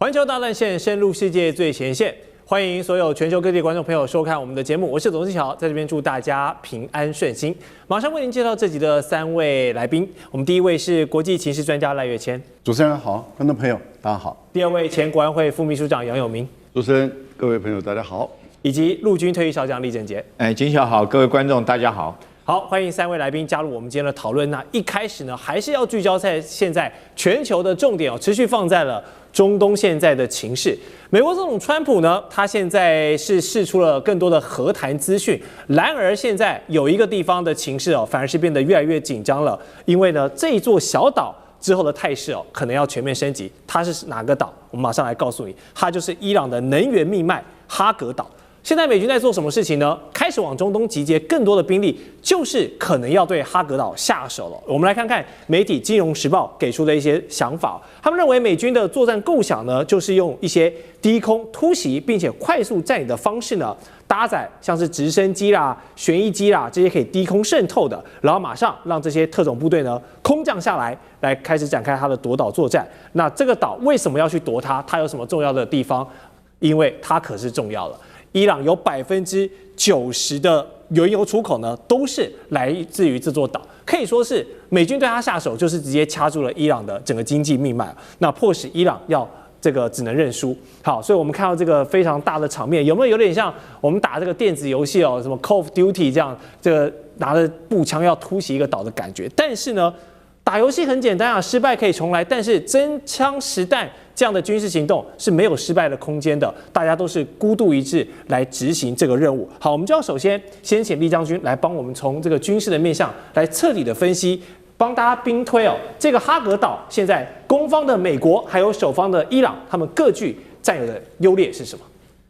环球大乱线，深入世界最前线。欢迎所有全球各地观众朋友收看我们的节目，我是董志乔，在这边祝大家平安顺心。马上为您介绍这集的3位来宾。我们第一位是国际情势专家赖岳谦，主持人好，观众朋友大家好。第二位前国安会副秘书长杨永明，主持人各位朋友大家好，以及陆军退役少将李正杰。金小好，各位观众大家好。好，欢迎3位来宾加入我们今天的讨论。那一开始呢，还是要聚焦在现在全球的重点持续放在了中东现在的情势。美国总统川普呢，他现在是释出了更多的和谈资讯，然而现在有一个地方的情势反而是变得越来越紧张了，因为呢，这一座小岛之后的态势可能要全面升级。它是哪个岛？我们马上来告诉你，它就是伊朗的能源命脉哈格岛。现在美军在做什么事情呢？开始往中东集结更多的兵力，就是可能要对哈格岛下手了。我们来看看媒体《金融时报》给出的一些想法。他们认为美军的作战构想呢，就是用一些低空突袭并且快速占领的方式呢，搭载像是直升机啦、旋翼机啦这些可以低空渗透的，然后马上让这些特种部队呢空降下来开始展开它的夺岛作战。那这个岛为什么要去夺它？它有什么重要的地方？因为它可是重要了。伊朗有90%的原油出口呢，都是来自于这座岛，可以说是美军对它下手，就是直接掐住了伊朗的整个经济命脉，那迫使伊朗要这个只能认输。好，所以我们看到这个非常大的场面，有没有点像我们打这个电子游戏什么 Call of Duty 这样，这个拿着步枪要突袭一个岛的感觉？但是呢，打游戏很简单失败可以重来，但是真枪实弹这样的军事行动是没有失败的空间的，大家都是孤注一掷来执行这个任务。好，我们就要先请厉将军来帮我们从这个军事的面向来彻底的分析，帮大家兵推这个哈格岛现在攻方的美国还有守方的伊朗，他们各具占有的优劣是什么？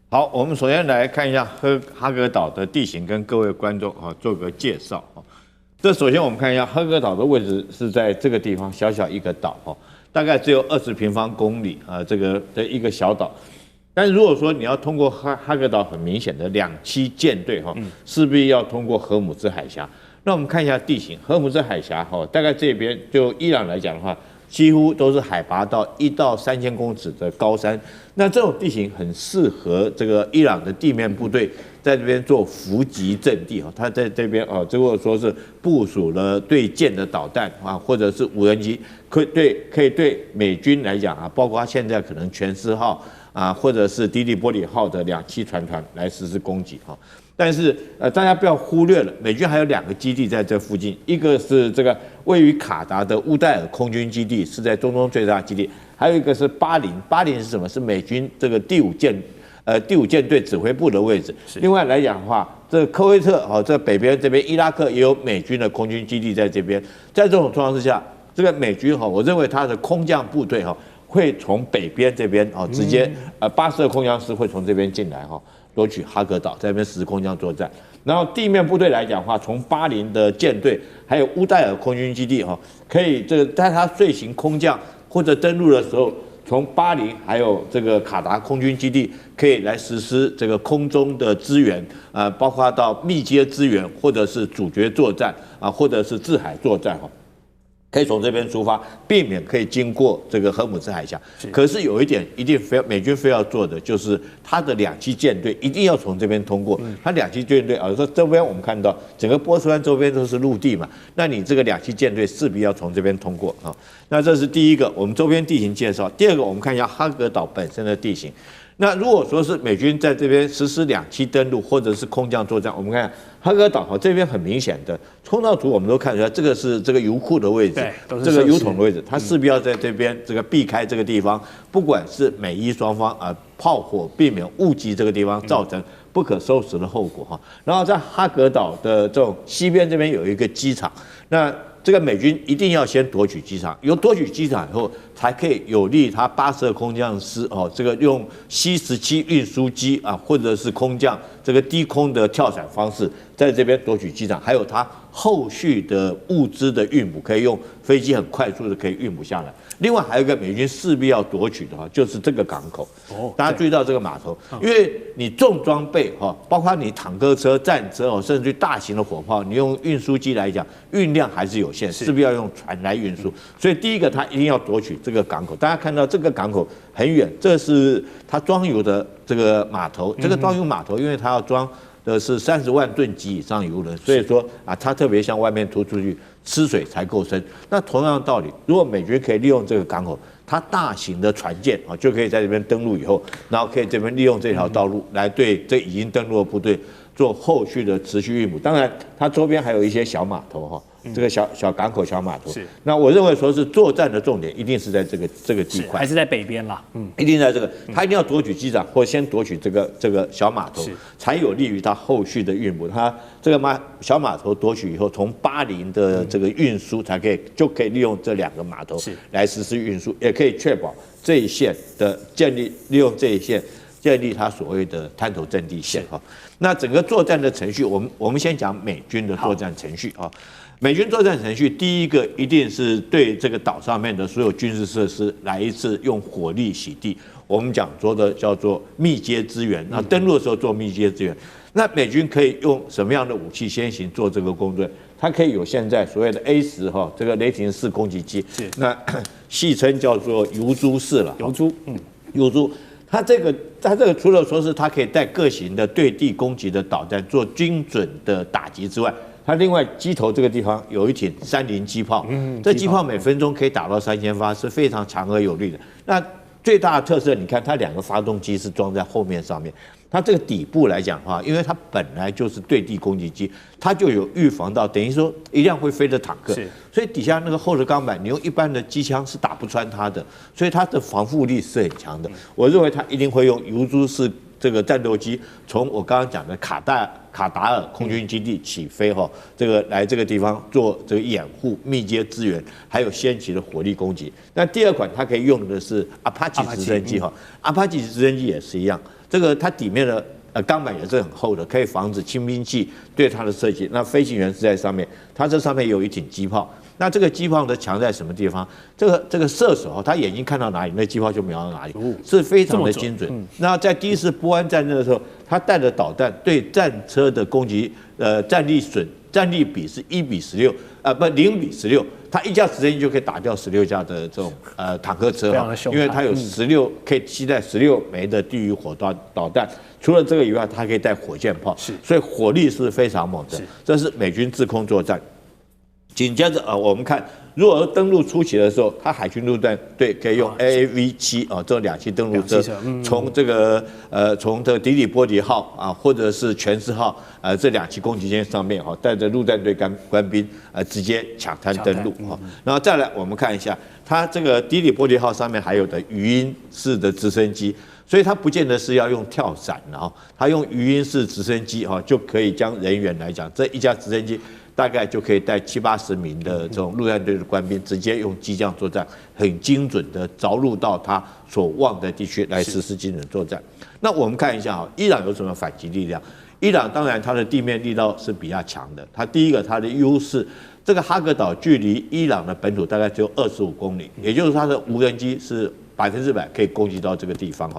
好，我们首先来看一下哈格岛的地形，跟各位观众做个介绍。这首先我们看一下哈格岛的位置是在这个地方，小小一个岛大概只有20平方公里这个的一个小岛。但是如果说你要通过哈格岛，很明显的2栖舰队势必要通过荷姆兹海峡。那我们看一下地形，荷姆兹海峡大概这边就伊朗来讲的话，几乎都是海拔到1到3000公尺的高山。那这种地形很适合这个伊朗的地面部队在这边做伏击阵地他在这边如果说是部署了对舰的导弹或者是无人机，可以对美军来讲包括现在可能全斯号或者是迪利波里号的2栖船团来实施攻击但是大家不要忽略了，美军还有2个基地在这附近，一个是这个位于卡达的乌代尔空军基地，是在中东最大的基地，还有一个是巴林是什么？是美军这个第五舰队指挥部的位置。另外来讲的话，这个科威特这北边这边伊拉克也有美军的空军基地在这边。在这种状况之下，这个美军我认为它的空降部队会从北边这边直接巴斯的空降师会从这边进来夺取哈格岛，在那边实施空降作战。然后地面部队来讲的话，从巴林的舰队还有乌代尔空军基地可以在它遂行空降或者登陆的时候，从巴林还有这个卡达空军基地可以来实施这个空中的支援包括到密接支援或者是主角作战或者是制海作战可以从这边出发，避免可以经过这个荷姆兹海峡。可是有一点一定美军非要做的，就是他的2栖舰队一定要从这边通过。他2栖舰队说这边我们看到整个波斯湾周边都是陆地嘛，那你这个2栖舰队势必要从这边通过那这是第一个，我们周边地形介绍。第二个，我们看一下哈格岛本身的地形。那如果说是美军在这边实施2栖登陆或者是空降作战，我们看哈格岛这边很明显的冲到图我们都看出来，这个是这个油库的位置，这个油桶的位置，它势必要在这边这个避开这个地方，不管是美伊双方炮火，避免误击这个地方，造成不可收拾的后果然后在哈格岛的这种西边这边有一个机场，那这个美军一定要先夺取机场，有夺取机场以后，才可以有利他82空降师这个用C-17运输机或者是空降这个低空的跳伞方式，在这边夺取机场，还有他后续的物资的运补，可以用飞机很快速的可以运补下来。另外还有一个美军势必要夺取的话，就是这个港口。大家注意到这个码头，因为你重装备包括你坦克车、战车甚至大型的火炮，你用运输机来讲，运量还是有限，势必要用船来运输。所以第一个，它一定要夺取这个港口。大家看到这个港口很远，这是它装油的这个码头。这个装油码头，因为它要装的是30万吨级以上油轮，所以说它特别向外面突出去，吃水才够深。那同样的道理，如果美军可以利用这个港口，它大型的船舰就可以在这边登陆以后，然后可以这边利用这条道路来对这已经登陆的部队做后续的持续运补。当然，它周边还有一些小码头这个小港口、小码头。是。那我认为说是作战的重点一定是在这个地块，还是在北边啦。一定在这个，他一定要夺取机场，或先夺取这个小码头，才有利于他后续的运补。他这个小码头夺取以后，从巴林的这个运输就可以利用这2个码头来实施运输，也可以确保这一线的建立，利用这一线建立他所谓的滩头阵地线那整个作战的程序，我们先讲美军的作战程序美军作战程序，第一个一定是对这个岛上面的所有军事设施来一次用火力洗地。我们讲说的叫做密接支援，那登陆的时候做密接支援。那美军可以用什么样的武器先行做这个工作？它可以有现在所谓的 A10这个雷霆式攻击机，那戏称叫做油猪式了。油猪。它这个除了说是它可以带各型的对地攻击的导弹做精准的打击之外，它另外机头这个地方有一挺30机炮，这机炮每分钟可以打到3000发，是非常强而有力的。那最大的特色，你看它2个发动机是装在后面上面，它这个底部来讲的话，因为它本来就是对地攻击机，它就有预防到，等于说一辆会飞的坦克，所以底下那个厚的钢板，你用一般的机枪是打不穿它的，所以它的防护力是很强的。我认为它一定会用油猪式这个战斗机，从我刚刚讲的卡达尔空军基地起飞这个来这个地方做这个掩护、密接支援，还有先期的火力攻击。那第2款它可以用的是 Apache 直升机Apache 直升机也是一样，这个它底面的钢板也是很厚的，可以防止轻兵器对它的射击。那飞行员是在上面，它这上面有一挺机炮。那这个机炮的强在什么地方？这个射手他眼睛看到哪里，那机炮就瞄到哪里，是非常的精准。那在第1次波湾战争的时候，他带的导弹对战车的攻击，战力比是1:16，不0:16，他一架直升机就可以打掉16架的这种坦克车因为它有可以携带16枚的地狱火导弹。除了这个以外，它可以带火箭炮，所以火力是非常猛的。这是美军制空作战。紧接着我们看，如果登陆初期的时候，它海军陆战队可以用 AAV7这2栖登陆车，从这个迪里波迪号或者是全斯号这2栖攻击舰上面带着陆战队官兵直接抢滩登陆然后再来我们看一下，它这个迪里波迪号上面还有的语音式的直升机。所以它不见得是要用跳伞它用语音式直升机就可以将人员来讲，这一架直升机大概就可以带70-80名的这种陆战队的官兵，直接用机降作战，很精准的着陆到他所望的地区来实施精准作战。那我们看一下伊朗有什么反击力量？伊朗当然它的地面力道是比较强的，它第一个它的优势，这个哈格岛距离伊朗的本土大概只有25公里，也就是它的无人机是100%可以攻击到这个地方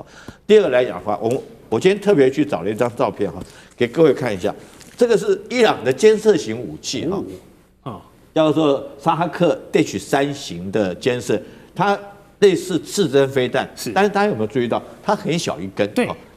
第2个来讲的话，我今天特别去找了一张照片给各位看一下，这个是伊朗的监测型武器叫做沙哈克 H3 型的监测，它类似刺针飞弹，但是大家有没有注意到，它很小一根，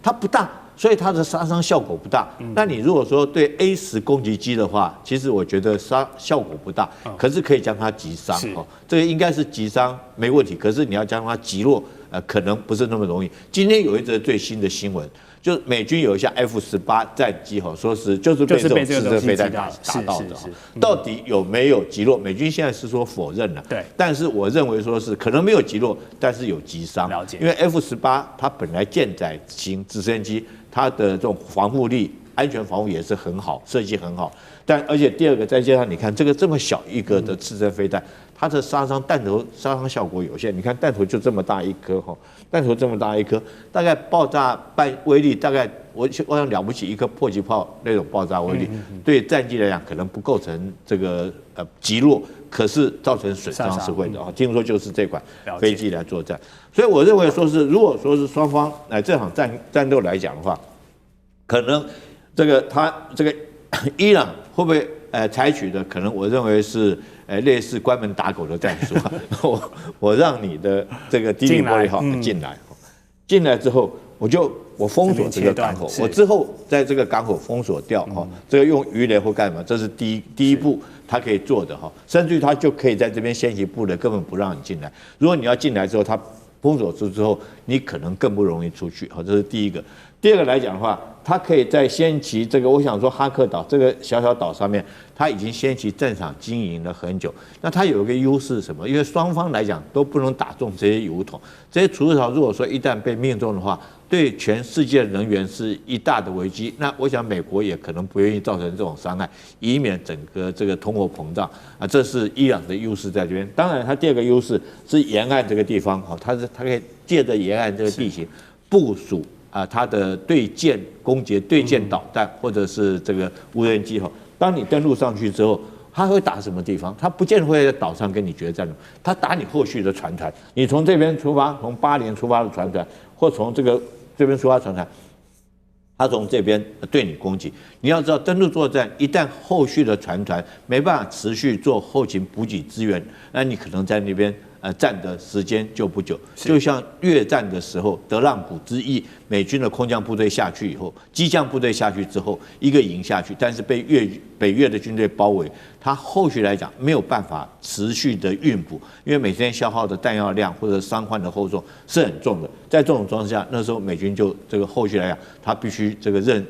它不大。所以它的杀伤效果不大。那你如果说对 A10攻击机的话，其实我觉得效果不大，可是可以将它击伤这个应该是击伤没问题。可是你要将它击落，可能不是那么容易。今天有一则最新的新闻，就是美军有一架 F-18战机说是就是被这种刺针飞弹打到的到底有没有击落？美军现在是说否认了，但是我认为说是可能没有击落，但是有击伤。因为 F-18它本来舰载型直升机，它的这种防护力安全防护也是很好，设计很好。但而且第二个，再加上你看这么小一个的刺针飞弹，它的弹头杀伤效果有限。你看弹头就这么大一颗哈，弹头这么大一颗，大概爆炸威力大概我想了不起一颗迫击炮那种爆炸威力，对战机来讲可能不构成这个击落，可是造成损伤是会的啊。听说就是这款飞机来作战，所以我认为说是如果说是双方这场战斗来讲的话，可能这个伊朗会不会采取的可能我认为是类似关门打狗的战术啊，我让你的这个低力玻璃号进来之后，我封锁这个港口，我之后在这个港口封锁掉哈，这个用鱼雷或干嘛，这是第一步他可以做的哈，甚至于他就可以在这边先起步的，根本不让你进来。如果你要进来之后，他封锁住之后，你可能更不容易出去，好，这是第一个。第二个来讲的话，它可以在先期这个，我想说哈克岛这个小岛上面，它已经先期战场经营了很久。那它有一个优势是什么？因为双方来讲都不能打中这些油桶，这些储油槽如果说一旦被命中的话，对全世界的能源是一大的危机。那我想美国也可能不愿意造成这种伤害，以免整个这个通货膨胀啊，这是伊朗的优势在这边。当然，它第二个优势是沿岸这个地方，它可以借着沿岸这个地形部署。它的对舰攻击、对舰导弹或者是这个无人机哈，当你登陆上去之后，它会打什么地方？它不见得会在岛上跟你决战，它打你后续的船团。你从这边出发，从巴林出发的船团，或从这边出发船团，它从这边对你攻击。你要知道，登陆作战一旦后续的船团没办法持续做后勤补给支援，那你可能在那边。战的时间就不久，就像越战的时候，德浪谷之役，美军的空降部队下去以后，机降部队下去之后，一个营下去，但是被北越的军队包围，它后续来讲没有办法持续的运补，因为每天消耗的弹药量或者伤患的厚重是很重的，在这种状况下，那时候美军就这个后续来讲，他必须这个认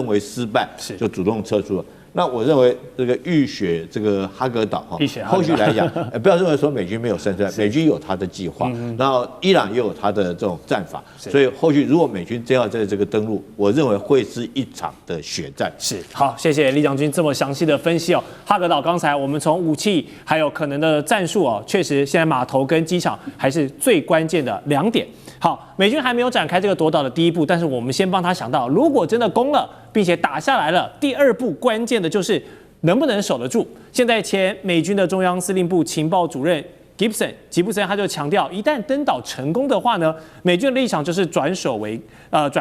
为失败，就主动撤出了。那我认为这个浴血这个哈格岛哈，后续来讲，不要认为说美军没有胜算，美军有他的计划，然后伊朗也有他的这种战法，所以后续如果美军真要在这个登陆，我认为会是一场的血战。是，好，谢谢李将军这么详细的分析哦。哈格岛刚才我们从武器还有可能的战术哦，确实现在码头跟机场还是最关键的2点。好，美军还没有展开这个夺岛的第一步，但是我们先帮他想到，如果真的攻了，并且打下来了，第2步关键的就是能不能守得住。现在前美军的中央司令部情报主任吉布森他就强调，一旦登岛成功的话呢，美军的立场就是转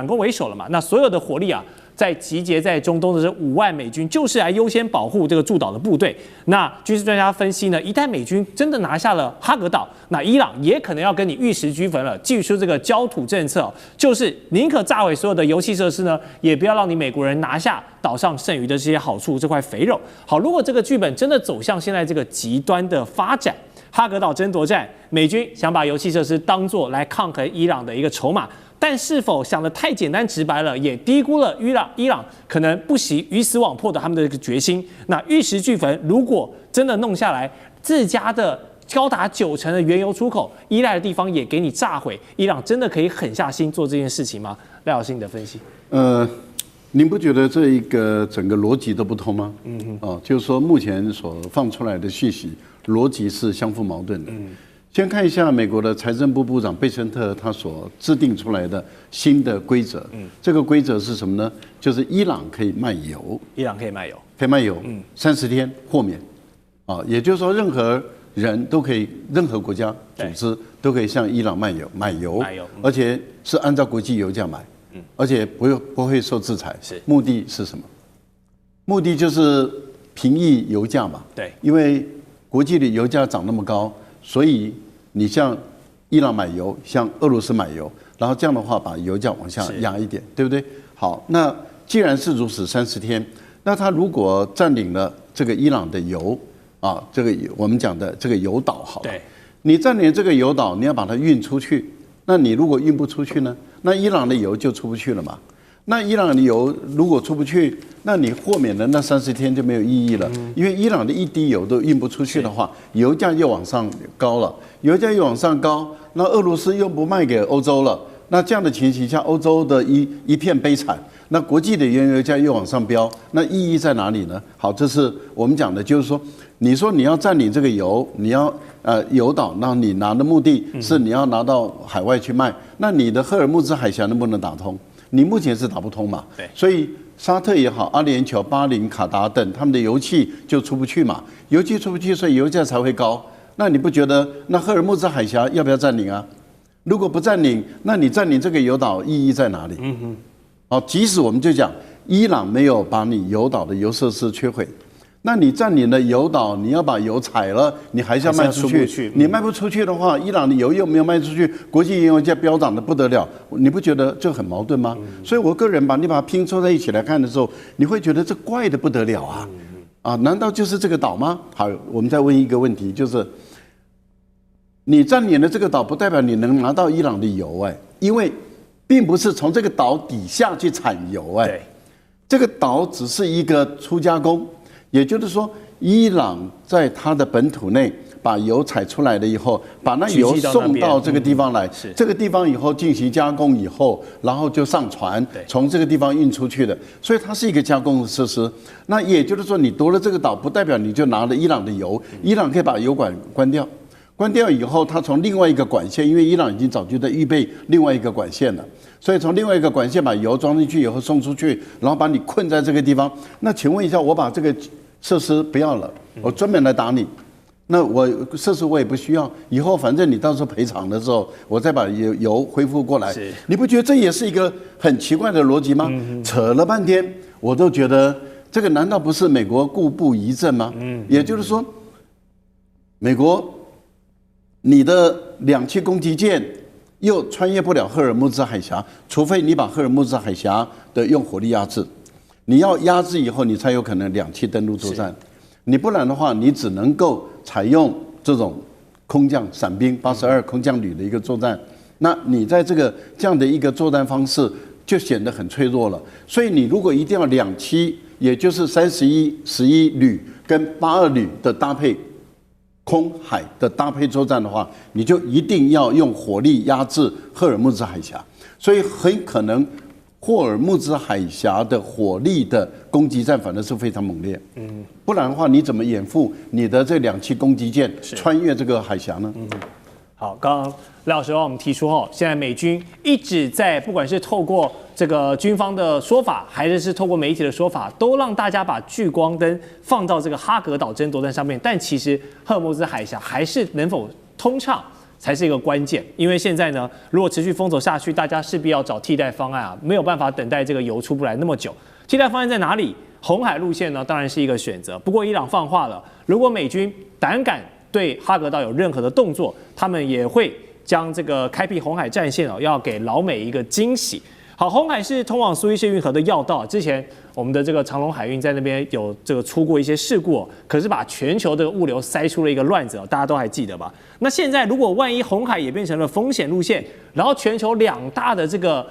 攻为守了嘛。那所有的火力啊，在集结在中东的这5万美军，就是来优先保护这个驻岛的部队。那军事专家分析呢，一旦美军真的拿下了哈格岛，那伊朗也可能要跟你玉石俱焚了，祭出这个焦土政策，就是宁可炸毁所有的油气设施呢，也不要让你美国人拿下岛上剩余的这些好处，这块肥肉。好，如果这个剧本真的走向现在这个极端的发展，哈格岛争夺战，美军想把油气设施当作来抗衡伊朗的一个筹码，但是否想得太简单直白了，也低估了伊朗可能不惜鱼死网破的他们的一个决心。那玉石俱焚，如果真的弄下来，自家的高达90%的原油出口依赖的地方也给你炸毁，伊朗真的可以狠下心做这件事情吗？赖老师，你的分析？您不觉得这一个整个逻辑都不通吗？就是说目前所放出来的讯息逻辑是相互矛盾的。先看一下美国的财政部部长贝森特他所制定出来的新的规则。这个规则是什么呢？就是伊朗可以卖油，可以卖油，30天豁免。也就是说任何人都可以，任何国家组织都可以向伊朗买油，而且是按照国际油价买。而且不会受制裁，目的是什么？目的就是平抑油价嘛。对，因为国际的油价涨那么高，所以你向伊朗买油，向俄罗斯买油，然后这样的话把油价往下压一点，对不对？好，那既然是如此，30天，那他如果占领了这个伊朗的油这个我们讲的这个油岛，好了，你占领这个油岛，你要把它运出去，那你如果运不出去呢？那伊朗的油就出不去了嘛？那伊朗的油如果出不去，那你豁免的那30天就没有意义了，因为伊朗的一滴油都运不出去的话，油价又往上高了，油价又往上高，那俄罗斯又不卖给欧洲了，那这样的情形下，欧洲的一片悲惨，那国际的原油价又往上飙，那意义在哪里呢？好，这是我们讲的，就是说，你说你要占领这个油，你要油岛，那你拿的目的是你要拿到海外去卖，那你的赫尔木兹海峡能不能打通？你目前是打不通嘛？对，所以沙特也好，阿联酋、巴林、卡达等，他们的油气就出不去嘛，油气出不去，所以油价才会高。那你不觉得那赫尔木兹海峡要不要占领啊？如果不占领，那你占领这个油岛意义在哪里？好，即使我们就讲伊朗没有把你油岛的油设施摧毁，那你占领了油岛，你要把油采了，你还是要卖出去。你卖不出去的话，伊朗的油又没有卖出去，国际原油价飙涨的不得了，你不觉得这很矛盾吗？所以我个人你把它拼凑在一起来看的时候，你会觉得这怪的不得了啊！啊，难道就是这个岛吗？好，我们再问一个问题，就是你占领了这个岛，不代表你能拿到伊朗的油因为并不是从这个岛底下去产油对，这个岛只是一个初加工，也就是说，伊朗在它的本土内把油采出来了以后，把那油送到这个地方来，这个地方以后进行加工以后，然后就上船，从这个地方运出去的，所以它是一个加工的设施。那也就是说，你夺了这个岛，不代表你就拿了伊朗的油，伊朗可以把油管关掉。关掉以后，它从另外一个管线，因为伊朗已经早就在预备另外一个管线了，所以从另外一个管线把油装进去以后送出去，然后把你困在这个地方。那请问一下，我把这个设施不要了，我专门来打你，那我设施我也不需要，以后反正你到时候赔偿的时候，我再把油恢复过来。你不觉得这也是一个很奇怪的逻辑吗？扯了半天，我都觉得这个难道不是美国故布疑阵吗？也就是说，美国。你的两栖攻击舰又穿越不了赫尔木兹海峡，除非你把赫尔木兹海峡的用火力压制。你要压制以后，你才有可能两栖登陆作战。你不然的话，你只能够采用这种空降伞兵82空降旅的一个作战。那你在这样的一个作战方式就显得很脆弱了。所以你如果一定要两栖，也就是31旅跟82旅的搭配。空海的搭配作战的话，你就一定要用火力压制赫尔木兹海峡，所以很可能霍尔木兹海峡的火力的攻击战反而是非常猛烈。不然的话，你怎么掩护你的这两栖攻击舰穿越这个海峡呢？好，刚刚赖老师帮我们提出现在美军一直在不管是透过这个军方的说法，还是透过媒体的说法，都让大家把聚光灯放到这个哈格岛争夺战上面。但其实赫尔木兹海峡还是能否通畅才是一个关键。因为现在呢，如果持续封锁下去，大家势必要找替代方案啊，没有办法等待这个油出不来那么久。替代方案在哪里？红海路线呢，当然是一个选择。不过伊朗放话了，如果美军胆敢对哈格岛有任何的动作，他们也会将这个开辟红海战线要给老美一个惊喜。好，红海是通往苏伊士运河的要道。之前我们的这个长荣海运在那边有这个出过一些事故可是把全球的物流塞出了一个乱子大家都还记得吧？那现在如果万一红海也变成了风险路线，然后全球两大的这个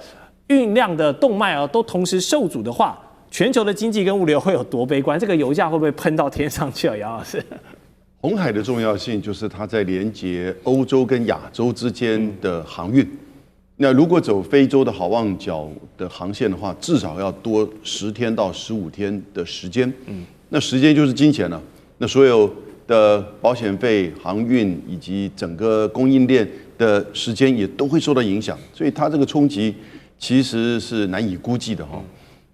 运量的动脉都同时受阻的话，全球的经济跟物流会有多悲观？这个油价会不会喷到天上去杨老师？红海的重要性就是它在连接欧洲跟亚洲之间的航运。那如果走非洲的好望角的航线的话，至少要多10天到15天的时间。那时间就是金钱了。那所有的保险费、航运以及整个供应链的时间也都会受到影响，所以它这个冲击其实是难以估计的哈。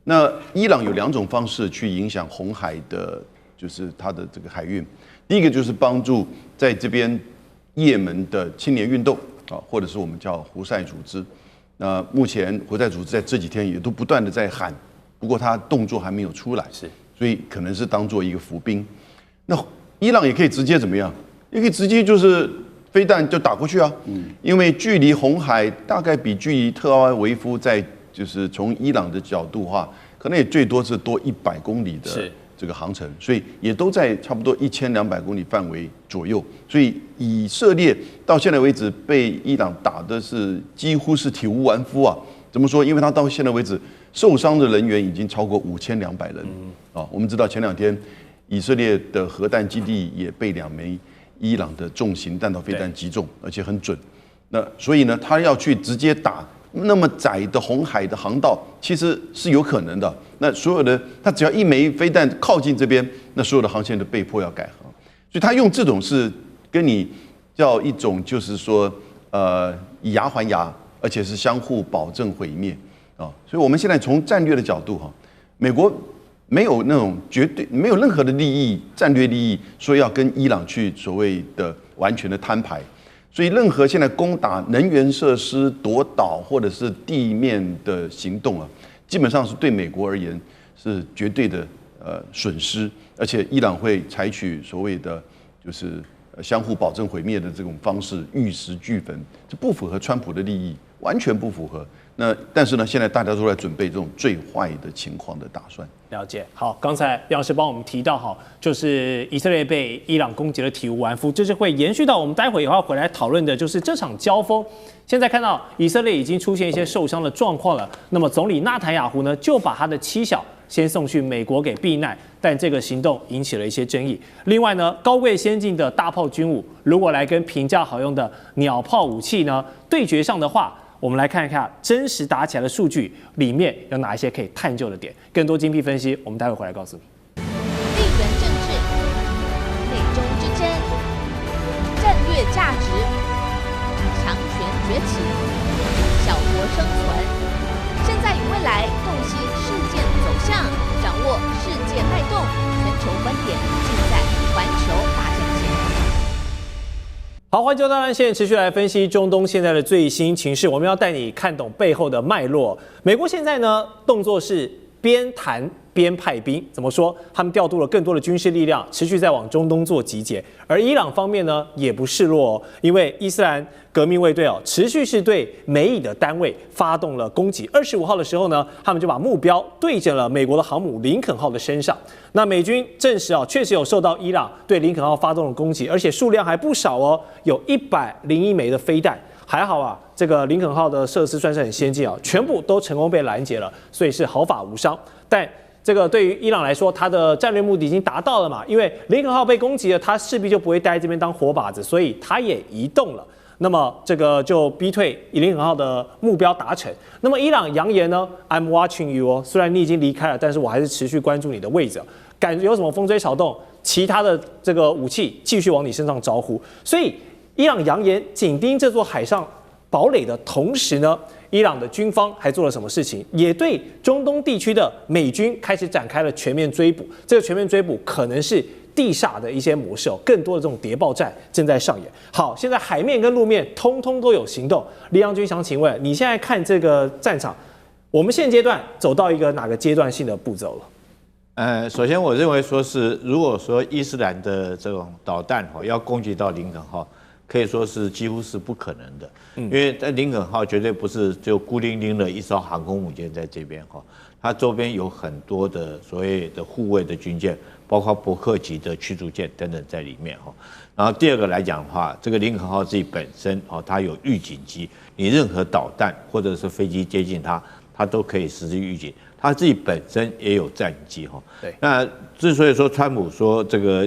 那伊朗有2种方式去影响红海的，就是它的这个海运。第一个就是帮助在这边也门的青年运动。或者是我们叫胡塞组织，那目前胡塞组织在这几天也都不断的在喊，不过他动作还没有出来，所以可能是当做一个伏兵。那伊朗也可以直接怎么样？也可以直接就是飞弹就打过去啊，因为距离红海大概比距离特拉维夫在就是从伊朗的角度的话，可能也最多是多100公里的这个航程，所以也都在差不多1200公里范围左右。所以以色列到现在为止被伊朗打的是几乎是体无完肤啊。怎么说？因为他到现在为止受伤的人员已经超过5200人啊。我们知道前2天以色列的核弹基地也被2枚伊朗的重型弹道飞弹击中，而且很准。那所以呢，他要去直接打那么窄的红海的航道其实是有可能的。那所有的它只要一枚飞弹靠近这边，那所有的航线都被迫要改航。所以他用这种是跟你叫一种就是说以牙还牙，而且是相互保证毁灭啊。所以我们现在从战略的角度哈，美国没有那种绝对没有任何的利益战略利益说要跟伊朗去所谓的完全的摊牌。所以，任何现在攻打能源设施、夺岛或者是地面的行动啊，基本上是对美国而言是绝对的损失，而且伊朗会采取所谓的就是相互保证毁灭的这种方式，玉石俱焚，这不符合川普的利益，完全不符合。那但是呢，现在大家都在准备这种最坏的情况的打算。了解。好，刚才杨老师帮我们提到哈，就是以色列被伊朗攻击了体无完肤，这是会延续到我们待会也要回来讨论的，就是这场交锋。现在看到以色列已经出现一些受伤的状况了，那么总理纳坦雅胡呢就把他的妻小先送去美国给避难，但这个行动引起了一些争议。另外呢，高贵先进的大炮军武，如果来跟平价好用的鸟炮武器呢对决上的话，我们来看一看真实打起来的数据里面有哪一些可以探究的点。更多精辟分析，我们待会回来告诉你。地缘政治、美中之争、战略价值、强权崛起、小国生存，现在与未来洞悉事件走向，掌握世界脉动，全球观点尽在环球大战线。好，环球大战线持续来分析中东现在的最新情势，我们要带你看懂背后的脉络。美国现在呢，动作是边谈边派兵，怎么说？他们调度了更多的军事力量，持续在往中东做集结。而伊朗方面呢，也不示弱哦，因为伊斯兰革命卫队哦，持续是对美以的单位发动了攻击。25号的时候呢，他们就把目标对准了美国的航母林肯号的身上。那美军证实啊，确实有受到伊朗对林肯号发动的攻击，而且数量还不少哦，有101枚的飞弹。还好啊，这个林肯号的设施算是很先进啊，全部都成功被拦截了，所以是毫发无伤。但这个对于伊朗来说，它的战略目的已经达到了嘛，因为林肯号被攻击了，它势必就不会待在这边当活靶子，所以它也移动了。那么这个就逼退林肯号的目标达成。那么伊朗扬言呢 ，I'm watching you 哦，虽然你已经离开了，但是我还是持续关注你的位置，感觉有什么风吹草动，其他的这个武器继续往你身上招呼。所以伊朗扬言紧盯这座海上堡垒的同时呢，伊朗的军方还做了什么事情？也对中东地区的美军开始展开了全面追捕。这个全面追捕可能是地煞的一些模式哦，更多的这种谍报战正在上演。好，现在海面跟陆面通通都有行动。李阳军想请问，你现在看这个战场，我们现阶段走到一个哪个阶段性的步骤了？首先我认为说是，如果说伊斯兰的这种导弹要攻击到林肯号，可以说是几乎是不可能的，因为在林肯号绝对不是就孤零零的一艘航空母舰在这边哈，它周边有很多的所谓的护卫的军舰，包括伯克级的驱逐舰等等在里面哈。然后第二个来讲的话，这个林肯号自己本身它有预警机，你任何导弹或者是飞机接近它，它都可以实施预警。它自己本身也有战机哈。对。那之所以说川普说这个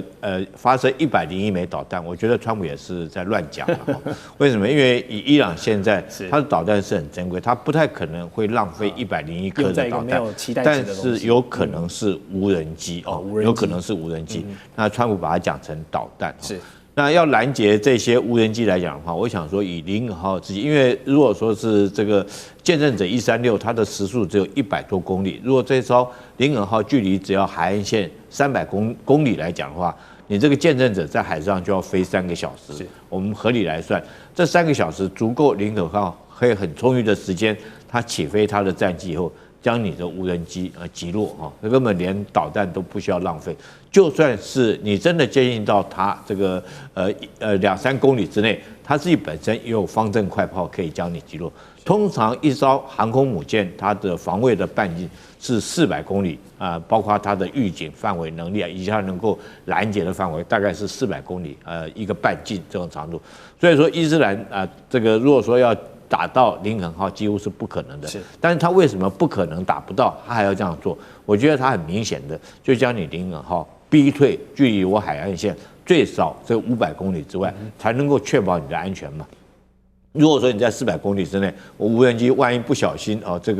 发射101枚导弹，我觉得川普也是在乱讲了哈。为什么？因为以伊朗现在它的导弹是很珍贵，它不太可能会浪费101颗的导弹，但是有可能是无人机哦，有可能是无人机。那川普把它讲成导弹是。那要拦截这些无人机来讲的话，我想说以林肯号自己，因为如果说是这个见证者136，它的时速只有100多公里，如果这艘林肯号距离只要海岸线300公里来讲的话，你这个见证者在海上就要飞3个小时。我们合理来算，这3个小时足够林肯号可以很充裕的时间，它起飞它的战机以后，将你的无人机击落哈，根本连导弹都不需要浪费。就算是你真的接近到它这个2-3公里之内，它自己本身也有方阵快炮可以将你击落。通常一艘航空母舰它的防卫的半径是400公里啊，包括它的预警范围能力啊，以及它能够拦截的范围大概是400公里一个半径这种长度。所以说伊斯兰这个如果说要打到林肯号几乎是不可能的，但是他为什么不可能打不到？他还要这样做？我觉得他很明显的就将你林肯号逼退距离我海岸线最少这500公里之外，才能够确保你的安全嘛。如果说你在400公里之内，我无人机万一不小心这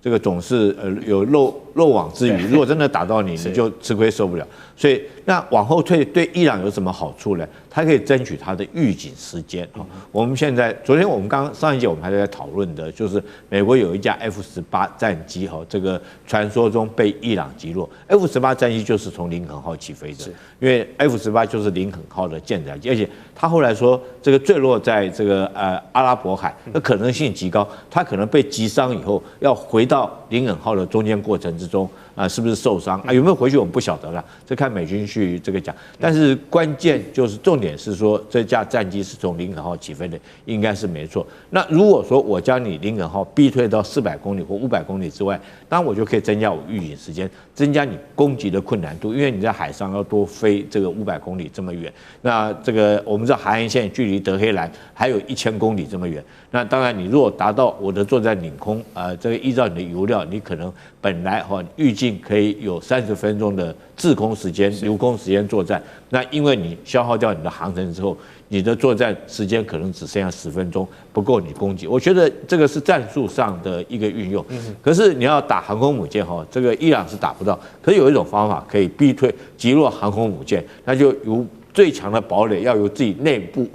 个总是有漏网之鱼，如果真的打到你，你就吃亏受不了。所以那往后退对伊朗有什么好处呢？它可以争取它的预警时间啊。我们现在昨天我们上一节我们还在讨论的，就是美国有一架 F-18战机哈，这个传说中被伊朗击落。F-18战机就是从林肯号起飞的，因为 F-18就是林肯号的舰载机，而且他后来说这个坠落在这个阿拉伯海，那可能性极高，它可能被击伤以后要回到林肯号的中间过程之中是不是受伤啊？有没有回去我们不晓得了，这看美军去这个讲。但是关键就是重点是说，这架战机是从林肯号起飞的，应该是没错。那如果说我将你林肯号逼退到400公里或500公里之外，当然我就可以增加我预警时间，增加你攻击的困难度，因为你在海上要多飞这个500公里这么远。那这个我们知道海岸线距离德黑兰还有1000公里这么远。那当然，你如果达到我的作战领空，这个依照你的油料，你可能本来预计可以有30分钟的滞空时间、留空时间作战。那因为你消耗掉你的航程之后，你的作战时间可能只剩下10分钟，不够你攻击。我觉得这个是战术上的一个运用。可是你要打航空母舰这个伊朗是打不到。可是有一种方法可以逼退、击落航空母舰，那就由最强的堡垒要由自己内部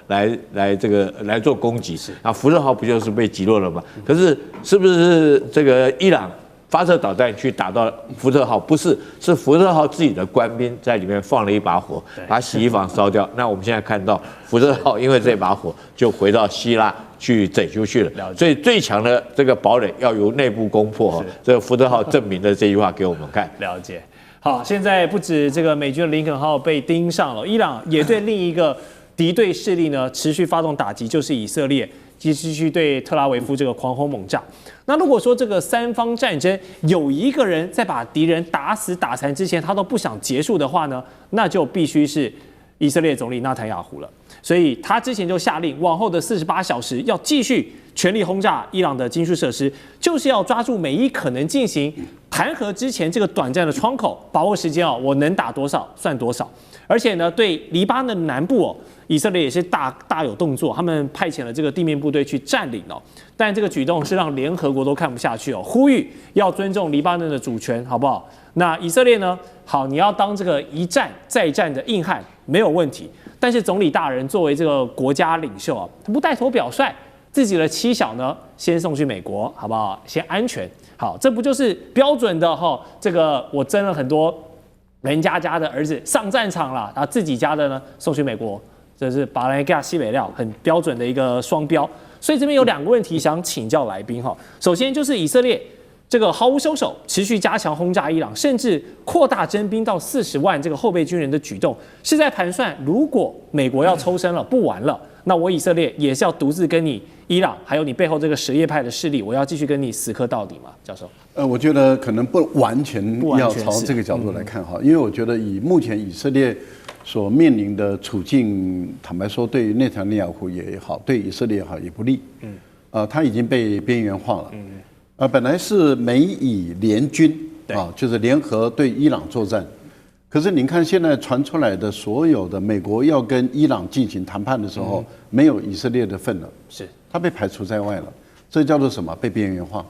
来做攻击。啊，福特号不就是被击落了吗？可是是不是这个伊朗发射导弹去打到福特号？不是，是福特号自己的官兵在里面放了一把火，把洗衣房烧掉。那我们现在看到福特号因为这把火就回到希腊去拯救去了。所以最强的这个堡垒要由内部攻破。这个福特号证明了这句话给我们看。了解。好，现在不止这个美军的林肯号被盯上了，伊朗也对另一个敌对势力呢持续发动打击，就是以色列继续对特拉维夫这个狂轰猛炸。那如果说这个三方战争有一个人在把敌人打死打残之前，他都不想结束的话呢，那就必须是以色列总理纳坦雅胡了。所以他之前就下令，往后的48小时要继续全力轰炸伊朗的军事设施，就是要抓住每一可能进行弹劾之前这个短暂的窗口，把握时间我能打多少算多少。而且呢，对黎巴嫩南部以色列也是大有动作，他们派遣了这个地面部队去占领但这个举动是让联合国都看不下去呼吁要尊重黎巴嫩的主权，好不好？那以色列呢？好，你要当这个一战再战的硬汉没有问题，但是总理大人作为这个国家领袖他不带头表率，自己的妻小呢先送去美国，好不好？先安全。好，这不就是标准的这个我争了很多人家的儿子上战场了，然后自己家的呢送去美国，这是把人家西北料，很标准的一个双标。所以这边有2个问题想请教来宾首先就是以色列这个毫无收手，持续加强轰炸伊朗，甚至扩大征兵到40万这个后备军人的举动，是在盘算如果美国要抽身了，不玩了，那我以色列也是要独自跟你伊朗，还有你背后这个什叶派的势力，我要继续跟你死磕到底吗？教授？我觉得可能不完全要朝这个角度来看因为我觉得以目前以色列所面临的处境，坦白说，对于内塔尼亚胡也好，对以色列也好，也不利。他已经被边缘化了。本来是美以联军就是联合对伊朗作战，可是您看现在传出来的所有的美国要跟伊朗进行谈判的时候，没有以色列的份了，是他被排除在外了，这叫做什么？被边缘化。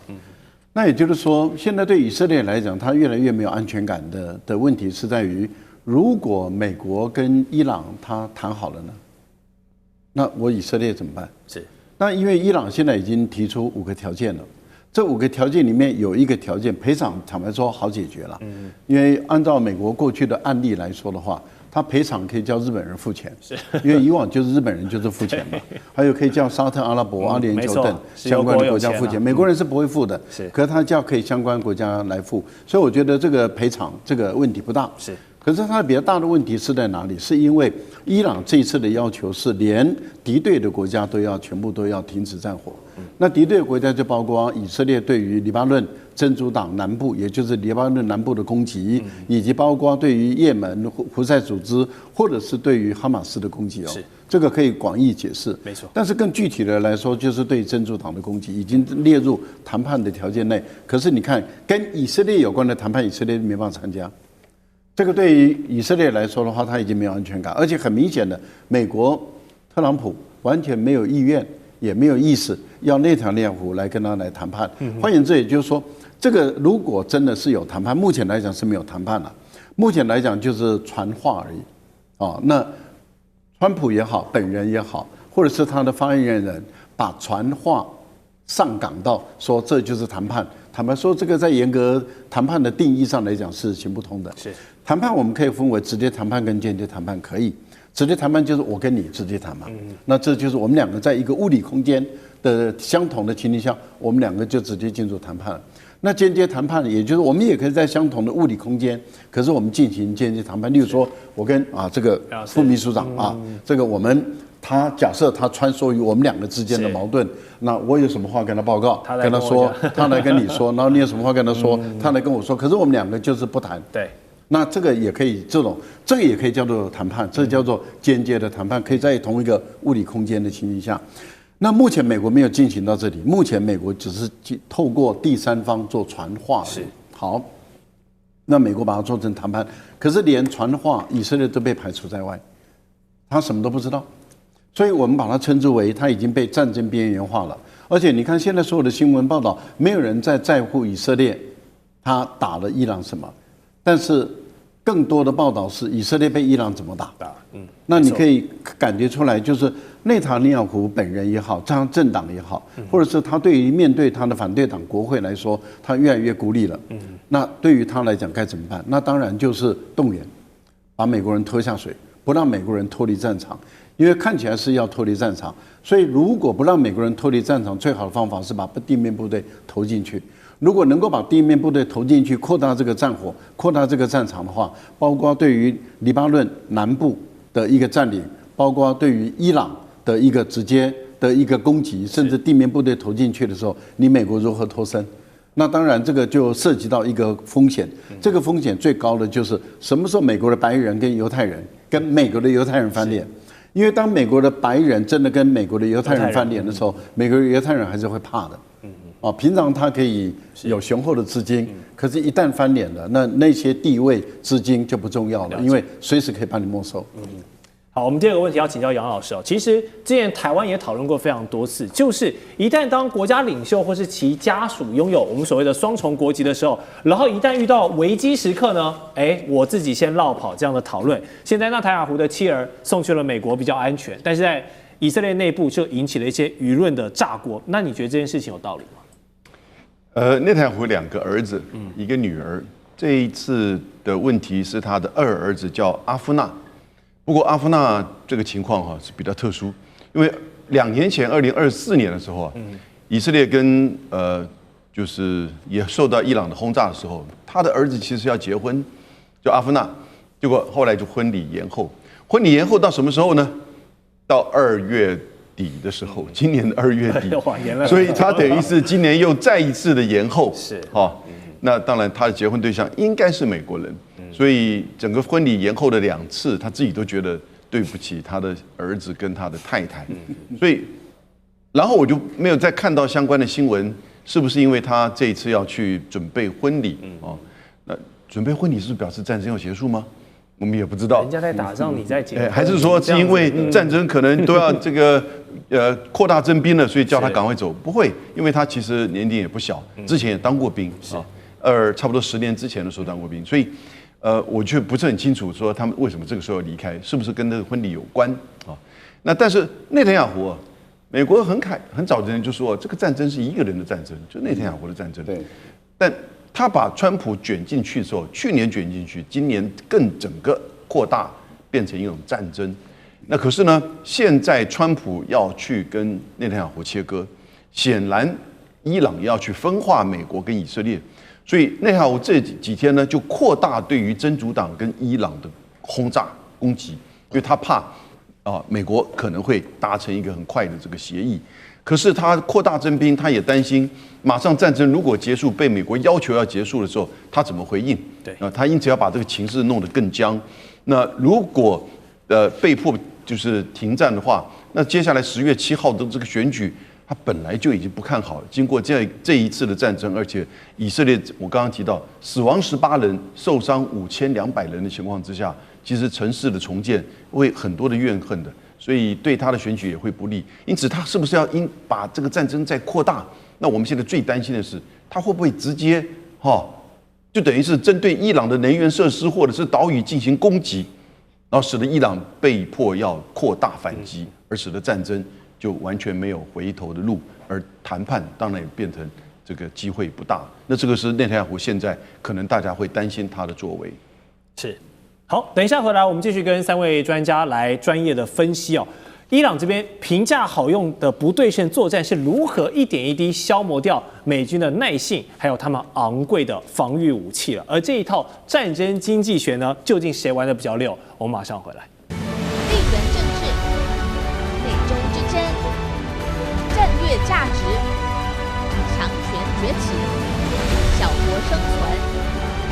那也就是说，现在对以色列来讲，他越来越没有安全感的问题是在于，如果美国跟伊朗他谈好了呢，那我以色列怎么办？是，那因为伊朗现在已经提出5个条件了。这5个条件里面有一个条件，赔偿坦白说好解决了，因为按照美国过去的案例来说的话，他赔偿可以叫日本人付钱，因为以往就是日本人就是付钱嘛，还有可以叫沙特阿拉伯、阿联酋等相关的国家付钱，美国人是不会付的，可是他叫可以相关国家来付，所以我觉得这个赔偿这个问题不大。是。可是它比较大的问题是在哪里？是因为伊朗这一次的要求是连敌对的国家全部都要停止战火。那敌对的国家就包括以色列对于黎巴嫩真主党南部，也就是黎巴嫩南部的攻击，以及包括对于也门胡塞组织或者是对于哈马斯的攻击这个可以广义解释。没错。但是更具体的来说，就是对真主党的攻击已经列入谈判的条件内。可是你看，跟以色列有关的谈判，以色列没办法参加。这个对于以色列来说的话，他已经没有安全感，而且很明显的，美国特朗普完全没有意愿也没有意思要内塔尼亚胡来跟他来谈判。换言之，也就是说，这个如果真的是有谈判，目前来讲是没有谈判了，目前来讲就是传话而已。那川普也好，本人也好，或者是他的发言人，把传话上纲到说这就是谈判。坦白说，这个在严格谈判的定义上来讲是行不通的。是谈判我们可以分为直接谈判跟间接谈判，可以。直接谈判就是我跟你直接谈嘛，那这就是我们两个在一个物理空间的相同的情境下，我们两个就直接进入谈判了。那间接谈判，也就是我们也可以在相同的物理空间，可是我们进行间接谈判。例如说，我跟这个副秘书长这个他假设他穿梭于我们两个之间的矛盾，那我有什么话跟他报告，跟他说，他来跟你说，然后你有什么话跟他说，他来跟我说，可是我们两个就是不谈。对。那这个也可以，这个也可以叫做谈判，这叫做间接的谈判，可以在同一个物理空间的情形下。那目前美国没有进行到这里，目前美国只是透过第三方做传话。是好，那美国把它做成谈判，可是连传话，以色列都被排除在外，他什么都不知道，所以我们把它称之为他已经被战争边缘化了。而且你看现在所有的新闻报道，没有人在乎以色列他打了伊朗什么，但是更多的报道是以色列被伊朗怎么打。那你可以感觉出来，就是内塔尼亚胡本人也好，这样政党也好，或者是他对于面对他的反对党国会来说，他越来越孤立了。那对于他来讲该怎么办？那当然就是动员，把美国人拖下水，不让美国人脱离战场，因为看起来是要脱离战场。所以如果不让美国人脱离战场，最好的方法是把地面部队投进去。如果能够把地面部队投进去，扩大这个战火，扩大这个战场的话，包括对于黎巴嫩南部的一个占领，包括对于伊朗的一个直接的一个攻击，甚至地面部队投进去的时候，你美国如何脱身？那当然这个就涉及到一个风险，这个风险最高的就是什么时候美国的白人跟犹太人跟美国的犹太人翻脸。因为当美国的白人真的跟美国的犹太人翻脸的时候，美国的犹太人还是会怕的。平常他可以有雄厚的资金，可是一旦翻脸了，那些地位资金就不重要了，因为随时可以把你没收。好，我们第二个问题要请教杨老师哦。其实之前台湾也讨论过非常多次，就是一旦当国家领袖或是其家属拥有我们所谓的双重国籍的时候，然后一旦遇到危机时刻呢，我自己先落跑这样的讨论。现在纳坦雅胡的妻儿送去了美国比较安全，但是在以色列内部就引起了一些舆论的炸锅。那你觉得这件事情有道理吗？内塔尼亚胡2个儿子，一个女儿。这一次的问题是他的2儿子叫阿夫纳。不过阿夫纳这个情况是比较特殊，因为2年前2024年的时候以色列跟就是也受到伊朗的轰炸的时候，他的儿子其实要结婚，叫阿夫纳，结果后来就婚礼延后。婚礼延后到什么时候呢？到2月底的时候，今年的2月底，所以他等于是今年又再一次的延后。是那当然他的结婚对象应该是美国人。所以整个婚礼延后的2次，他自己都觉得对不起他的儿子跟他的太太。所以，然后我就没有再看到相关的新闻，是不是因为他这一次要去准备婚礼？那准备婚礼是不是表示战争要结束吗？我们也不知道。人家在打仗，你在结婚，还是说是因为战争可能都要这个扩大征兵了，所以叫他赶快走？不会，因为他其实年龄也不小，之前也当过兵差不多10年之前的时候当过兵，所以。我却不是很清楚，说他们为什么这个时候要离开，是不是跟那个婚礼有关啊？那但是内塔尼亚胡，美国很早之前就说，这个战争是一个人的战争，就内塔尼亚胡的战争。对。但他把川普卷进去之后，去年卷进去，今年更整个扩大变成一种战争。那可是呢，现在川普要去跟内塔尼亚胡切割，显然伊朗要去分化美国跟以色列。所以内塔尼亚胡这几天呢，就扩大对于真主党跟伊朗的轰炸攻击，因为他怕美国可能会达成一个很快的这个协议。可是他扩大征兵，他也担心马上战争如果结束，被美国要求要结束的时候，他怎么回应？对他因此要把这个情势弄得更僵。那如果被迫就是停战的话，那接下来10月7号的这个选举。他本来就已经不看好了，经过这一次的战争，而且以色列我刚刚提到死亡18人，受伤5200人的情况之下，其实城市的重建会很多的怨恨的，所以对他的选举也会不利。因此，他是不是要把这个战争再扩大？那我们现在最担心的是，他会不会直接就等于是针对伊朗的能源设施或者是岛屿进行攻击，然后使得伊朗被迫要扩大反击，而使得战争就完全没有回头的路，而谈判当然也变成这个机会不大。那这个是内塔尼亚胡现在可能大家会担心他的作为。是，好，等一下回来我们继续跟3位专家来专业的分析哦。伊朗这边评价好用的不对称作战是如何一点一滴消磨掉美军的耐性，还有他们昂贵的防御武器了。而这一套战争经济学呢，究竟谁玩的比较溜？我们马上回来。地缘政治、美中之争、战略价值、强权崛起、小国生存，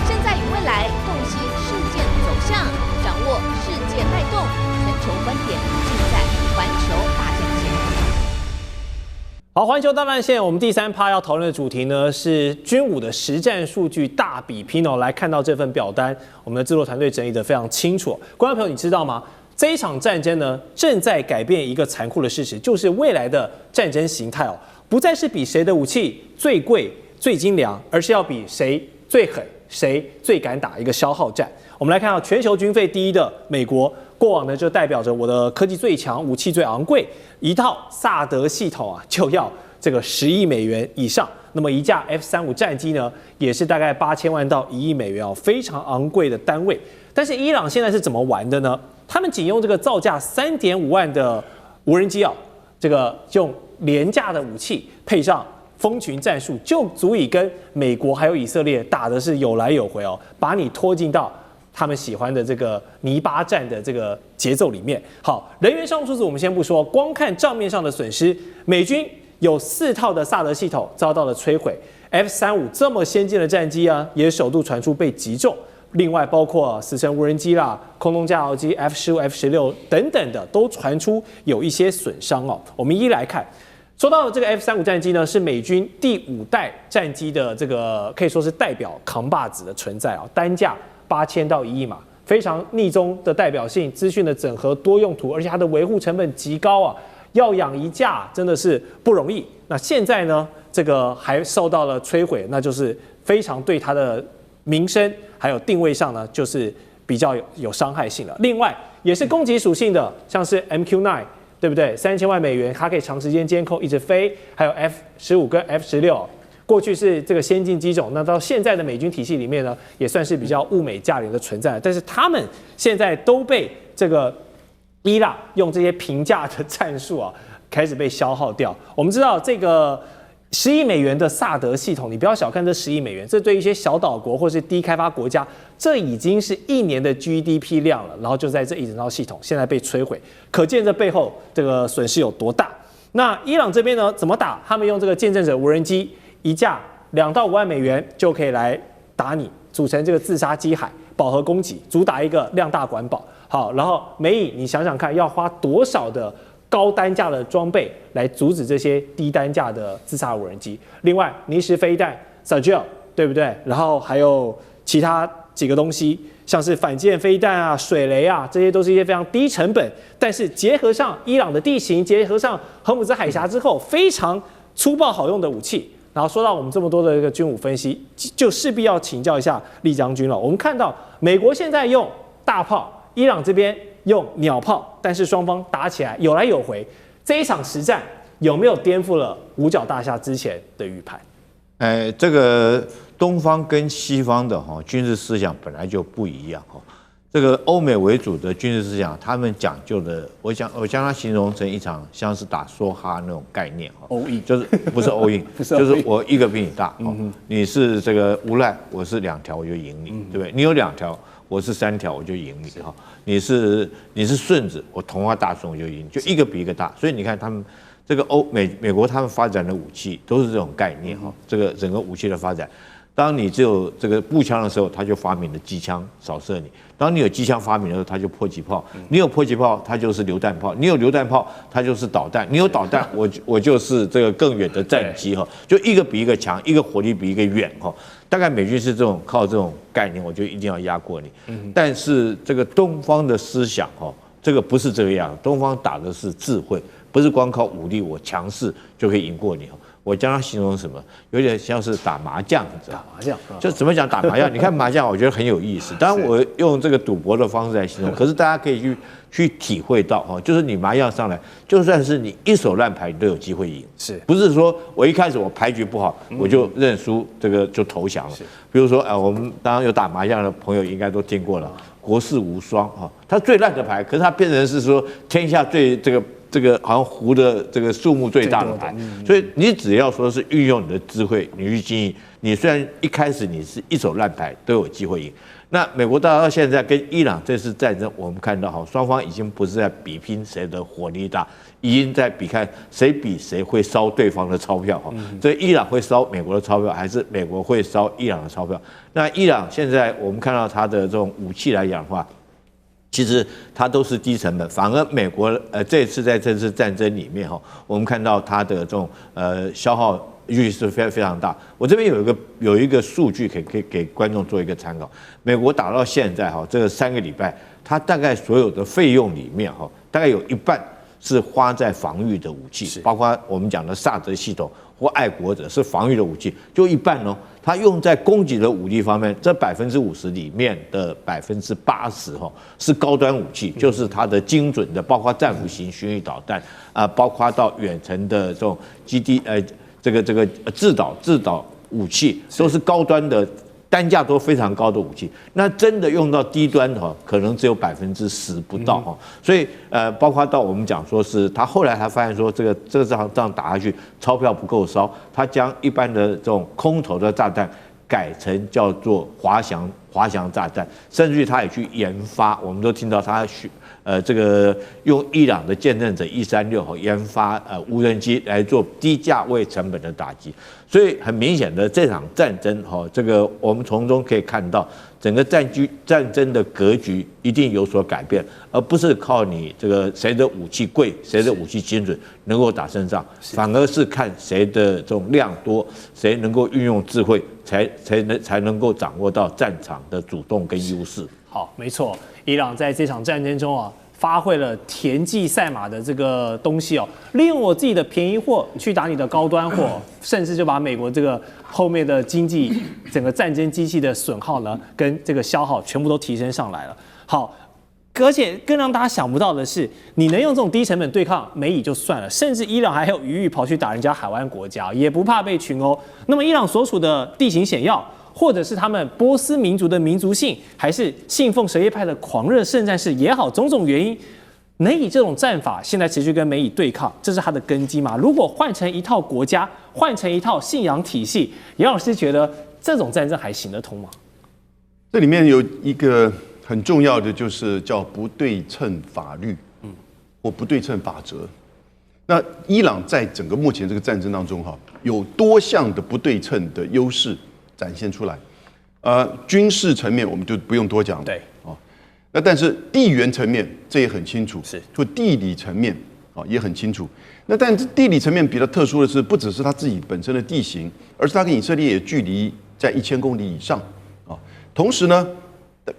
现在与未来洞悉事件走向，掌握世界脉动，全球观点尽在环球大战线。好，环球大战线，我们第3趴要讨论的主题呢是军武的实战数据大比拼哦。来看到这份表单，我们的制作团队整理得非常清楚。观众朋友，你知道吗？这一场战争呢，正在改变一个残酷的事实，就是未来的战争形态哦，不再是比谁的武器最贵、最精良，而是要比谁最狠、谁最敢打一个消耗战。我们来看到全球军费第1的美国，过往呢就代表着我的科技最强、武器最昂贵，一套萨德系统啊就要这个10亿美元以上。那么一架 F-35战机呢，也是大概8000万到1亿美元哦，非常昂贵的单位。但是伊朗现在是怎么玩的呢？他们仅用这个造价3.5万的无人机啊，这个用廉价的武器配上蜂群战术，就足以跟美国还有以色列打的是有来有回哦，把你拖进到他们喜欢的这个泥巴战的这个节奏里面。好，人员上数字我们先不说，光看账面上的损失，美军有4套的萨德系统遭到了摧毁 ，F-35这么先进的战机啊，也首度传出被击中。另外包括死神无人机啦、空中加油机 F-15、F-16等等的，都传出有一些损伤哦。我们一一来看。说到这个 F-35战机呢，是美军第5代战机的这个可以说是代表扛把子的存在啊，单价8000到1亿嘛，非常逆中的代表性，资讯的整合多用途，而且它的维护成本极高啊，要养一架真的是不容易。那现在呢，这个还受到了摧毁，那就是非常对它的名声还有定位上呢，就是比较有伤害性了。另外也是攻击属性的，像是 MQ-9。对不对？3000万美元，它可以长时间监控，一直飞。还有 F-15跟 F-16，过去是这个先进机种，那到现在的美军体系里面呢，也算是比较物美价廉的存在。但是他们现在都被这个伊朗用这些平价的战术啊，开始被消耗掉。我们知道这个10亿美元的萨德系统，你不要小看这10亿美元，这对一些小岛国或是低开发国家，这已经是1年的 GDP 量了。然后就在这一整套系统现在被摧毁，可见这背后这个损失有多大。那伊朗这边呢怎么打？他们用这个见证者无人机，一架2到5万美元就可以来打你，组成这个自杀机海，饱和攻击，主打一个量大管饱。好，然后美以你想想看，要花多少的高单价的装备来阻止这些低单价的自杀无人机。另外，泥石飞弹 Sajil 对不对？然后还有其他几个东西，像是反舰飞弹啊、水雷啊，这些都是一些非常低成本，但是结合上伊朗的地形，结合上荷姆兹海峡之后，非常粗暴好用的武器。然后说到我们这么多的这个军武分析，就势必要请教一下厉将军了。我们看到美国现在用大炮，伊朗这边用鸟炮，但是双方打起来有来有回，这一场实战有没有颠覆了五角大厦之前的预判？这个东方跟西方的军事思想本来就不一样哈。这个欧美为主的军事思想，他们讲究的，我将它形容成一场像是打梭哈那种概念哈，就是不是欧印，就是我一个比你大，你是这个无赖，我是2条我就赢你，对不对？你有2条。我是3条，我就赢你哈。你是顺子，我同化大顺我就赢，就一个比一个大。所以你看他们这个美国他们发展的武器都是这种概念哈。这个整个武器的发展，当你只有这个步枪的时候，他就发明了机枪扫射你；当你有机枪发明的时候，他就迫击炮；你有迫击炮，它就是榴弹炮；你有榴弹炮，它就是导弹；你有导弹，我就是这个更远的战机哈。就一个比一个强，一个火力比一个远哈。大概美军是这种靠这种概念，我就一定要压过你。但是这个东方的思想这个不是这个样，东方打的是智慧，不是光靠武力我强势就可以赢过你。我将它形容什么？有点像是打麻将，你知道吗？打麻将就怎么讲打麻将？你看麻将，我觉得很有意思。当然，我用这个赌博的方式来形容，可是大家可以去体会到哈，就是你麻将上来，就算是你一手烂牌，你都有机会赢。是不是说我一开始我牌局不好，我就认输，这个就投降了？比如说我们当然有打麻将的朋友应该都听过了，国士无双哈，他最烂的牌，可是他变成是说天下最这个好像胡的这个数目最大的牌，所以你只要说是运用你的智慧，你去经营，你虽然一开始你是一手烂牌，都有机会赢。那美国到现在跟伊朗这次战争，我们看到哈，双方已经不是在比拼谁的火力大，已经在比看谁比谁会烧对方的钞票哈。所以伊朗会烧美国的钞票，还是美国会烧伊朗的钞票？那伊朗现在我们看到它的这种武器来讲的话，其实它都是低成本，反而美国这次在这次战争里面哈，我们看到它的这种消耗率是非常大。我这边有一个数据可以给观众做一个参考。美国打到现在哈，这3个礼拜，它大概所有的费用里面哈，大概有一半是花在防御的武器，包括我们讲的萨德系统或爱国者是防御的武器，就一半哦。它用在攻击的武力方面，这50%里面的80%哈是高端武器，就是它的精准的，包括战斧型巡弋导弹包括到远程的这种基地这个制导武器，都是高端的。单价都非常高的武器，那真的用到低端哈，可能只有10%不到哈。所以包括到我们讲说是他后来他发现说这个仗打下去，钞票不够烧，他将一般的这种空投的炸弹改成叫做滑翔炸弹，甚至于他也去研发，我们都听到他这个用伊朗的见证者136研发无人机来做低价位成本的打击，所以很明显的这场战争这个我们从中可以看到整个战争的格局一定有所改变，而不是靠你这个谁的武器贵，谁的武器精准能够打胜仗，反而是看谁的这种量多，谁能够运用智慧，才能够掌握到战场的主动跟优势。好，没错，伊朗在这场战争中发挥了田忌赛马的这个东西利用我自己的便宜货去打你的高端货，甚至就把美国这个后面的经济整个战争机器的损耗呢，跟这个消耗全部都提升上来了。好，而且更让大家想不到的是，你能用这种低成本对抗美以就算了，甚至伊朗还有余裕跑去打人家海湾国家，也不怕被群殴。那么伊朗所处的地形险要，或者是他们波斯民族的民族性，还是信奉什叶派的狂热圣战士也好，种种原因，能以这种战法现在持续跟美以对抗，这是它的根基嘛？如果换成一套国家，换成一套信仰体系，杨老师觉得这种战争还行得通吗？这里面有一个很重要的，就是叫不对称法律，或不对称法则。那伊朗在整个目前这个战争当中，有多项的不对称的优势展现出来。军事层面我们就不用多讲了，对，那但是地缘层面这也很清楚，是，就地理层面也很清楚。那但是地理层面比较特殊的是，不只是它自己本身的地形，而是它跟以色列也距离在1000公里以上同时呢，